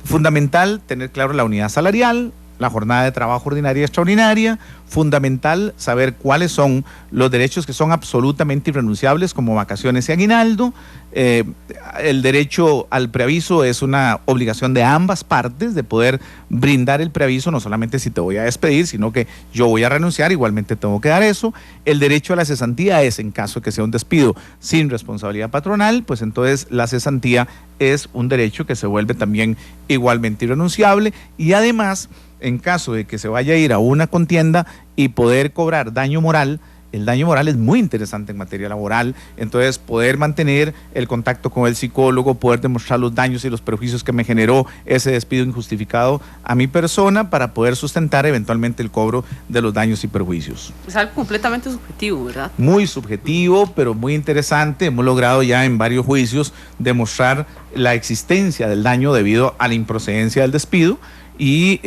Fundamental tener claro la unidad salarial, la jornada de trabajo ordinaria y extraordinaria. Fundamental saber cuáles son los derechos que son absolutamente irrenunciables, como vacaciones y aguinaldo. El derecho al preaviso es una obligación de ambas partes, de poder brindar el preaviso, no solamente si te voy a despedir, sino que yo voy a renunciar, igualmente tengo que dar eso. El derecho a la cesantía es en caso que sea un despido sin responsabilidad patronal, pues entonces la cesantía es un derecho que se vuelve también igualmente irrenunciable, y además, en caso de que se vaya a ir a una contienda y poder cobrar daño moral, el daño moral es muy interesante en materia laboral, entonces poder mantener el contacto con el psicólogo, poder demostrar los daños y los perjuicios que me generó ese despido injustificado a mi persona, para poder sustentar eventualmente el cobro de los daños y perjuicios. Es algo completamente subjetivo, ¿verdad? Muy subjetivo, pero muy interesante. Hemos logrado ya en varios juicios demostrar la existencia del daño debido a la improcedencia del despido, y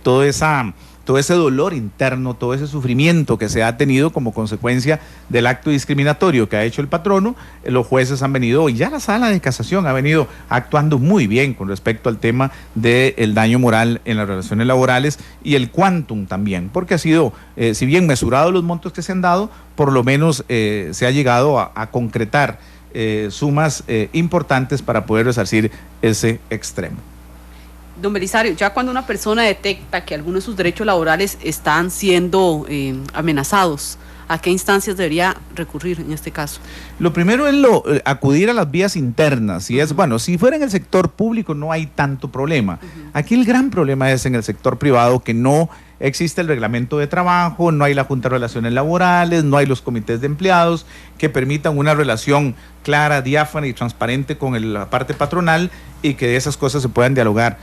todo ese dolor interno, todo ese sufrimiento que se ha tenido como consecuencia del acto discriminatorio que ha hecho el patrono. Los jueces han venido, y ya la sala de casación ha venido actuando muy bien con respecto al tema del daño moral en las relaciones laborales, y el quantum también, porque ha sido, si bien mesurado los montos que se han dado, por lo menos se ha llegado a concretar sumas importantes para poder resarcir ese extremo. Don Belisario, ya cuando una persona detecta que algunos de sus derechos laborales están siendo amenazados, ¿a qué instancias debería recurrir en este caso? Lo primero es acudir a las vías internas. Y es, bueno, si fuera en el sector público no hay tanto problema. Aquí el gran problema es en el sector privado, que no existe el reglamento de trabajo, no hay la Junta de Relaciones Laborales, no hay los comités de empleados que permitan una relación clara, diáfana y transparente con la parte patronal, y que de esas cosas se puedan dialogar.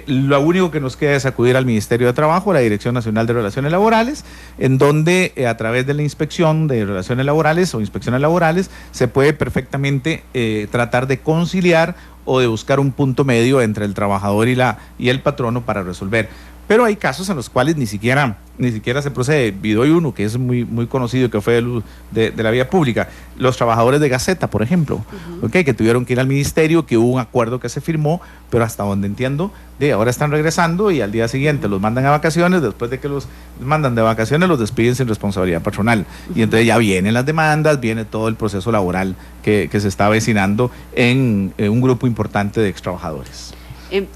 Lo único que nos queda es acudir al Ministerio de Trabajo, a la Dirección Nacional de Relaciones Laborales, en donde a través de la inspección de relaciones laborales o inspecciones laborales se puede perfectamente tratar de conciliar o de buscar un punto medio entre el trabajador y el patrono para resolver. Pero hay casos en los cuales ni siquiera se procede. Y doy uno que es muy, muy conocido, que fue de la vía pública. Los trabajadores de Gaceta, por ejemplo, que tuvieron que ir al ministerio, que hubo un acuerdo que se firmó, pero hasta donde entiendo, ahora están regresando y al día siguiente los mandan a vacaciones. Después de que los mandan de vacaciones, los despiden sin responsabilidad patronal. Y entonces ya vienen las demandas, viene todo el proceso laboral que se está avecinando en un grupo importante de extrabajadores.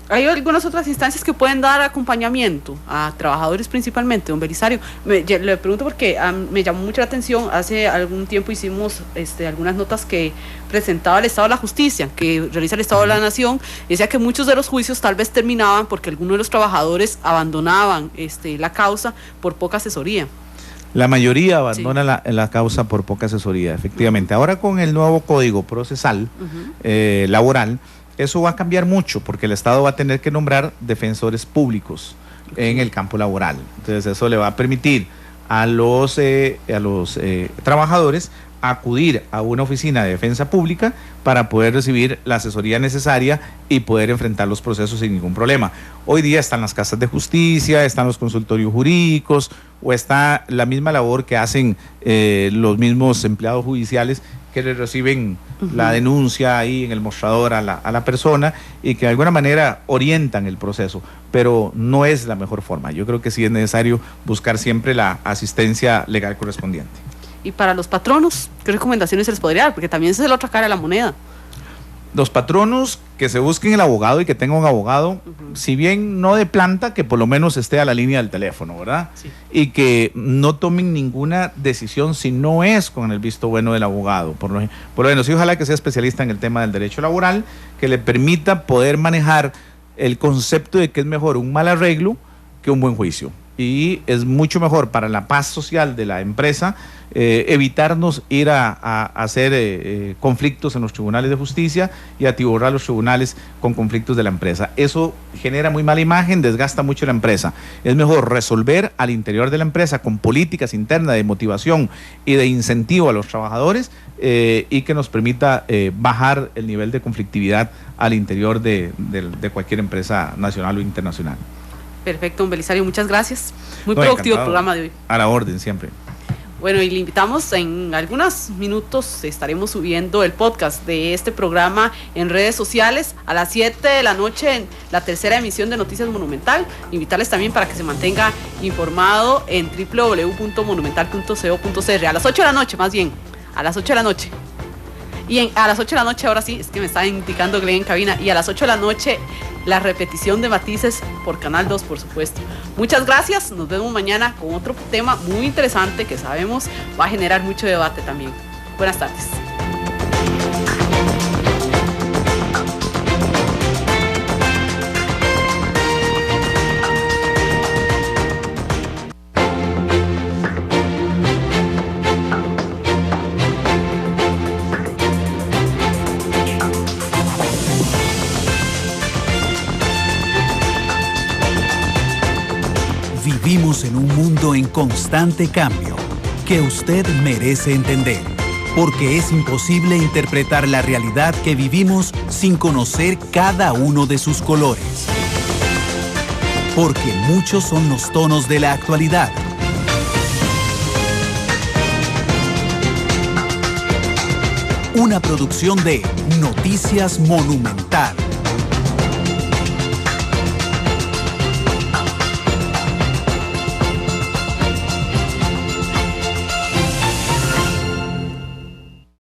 ¿Hay algunas otras instancias que pueden dar acompañamiento a trabajadores principalmente, don Belisario? Le pregunto porque me llamó mucho la atención. Hace algún tiempo hicimos algunas notas que presentaba el Estado de la Justicia, que realiza el Estado de la Nación. Decía que muchos de los juicios tal vez terminaban porque algunos de los trabajadores abandonaban la causa por poca asesoría. La mayoría abandona la causa por poca asesoría, efectivamente. Ahora con el nuevo código procesal laboral, eso va a cambiar mucho porque el Estado va a tener que nombrar defensores públicos en el campo laboral. Entonces eso le va a permitir a los trabajadores acudir a una oficina de defensa pública para poder recibir la asesoría necesaria y poder enfrentar los procesos sin ningún problema. Hoy día están las casas de justicia, están los consultorios jurídicos o está la misma labor que hacen los mismos empleados judiciales que le reciben la denuncia ahí en el mostrador a la persona y que de alguna manera orientan el proceso, pero no es la mejor forma. Yo creo que sí es necesario buscar siempre la asistencia legal correspondiente. Y para los patronos, ¿qué recomendaciones se les podría dar? Porque también esa es la otra cara de la moneda. Los patronos, que se busquen el abogado y que tengan un abogado, si bien no de planta, que por lo menos esté a la línea del teléfono, ¿verdad? Sí. Y que no tomen ninguna decisión si no es con el visto bueno del abogado. Por lo menos, y ojalá que sea especialista en el tema del derecho laboral, que le permita poder manejar el concepto de que es mejor un mal arreglo que un buen juicio. Y es mucho mejor para la paz social de la empresa evitarnos ir a hacer conflictos en los tribunales de justicia y atiborrar los tribunales con conflictos de la empresa. Eso genera muy mala imagen, desgasta mucho la empresa. Es mejor resolver al interior de la empresa con políticas internas de motivación y de incentivo a los trabajadores y que nos permita bajar el nivel de conflictividad al interior de cualquier empresa nacional o internacional. Perfecto, don Belisario, muchas gracias. Muy productivo el programa de hoy. A la orden, siempre. Bueno, y le invitamos, en algunos minutos estaremos subiendo el podcast de este programa en redes sociales a las 7 de la noche en la tercera emisión de Noticias Monumental. Invitarles también para que se mantenga informado en www.monumental.co.cr a las 8 de la noche, más bien, a las 8 de la noche. Y a las 8 de la noche, ahora sí, es que me está indicando Glenn en cabina, y a las 8 de la noche la repetición de Matices por Canal 2, por supuesto. Muchas gracias, nos vemos mañana con otro tema muy interesante que sabemos va a generar mucho debate también. Buenas tardes. Vivimos en un mundo en constante cambio que usted merece entender, porque es imposible interpretar la realidad que vivimos sin conocer cada uno de sus colores. Porque muchos son los tonos de la actualidad. Una producción de Noticias Monumental.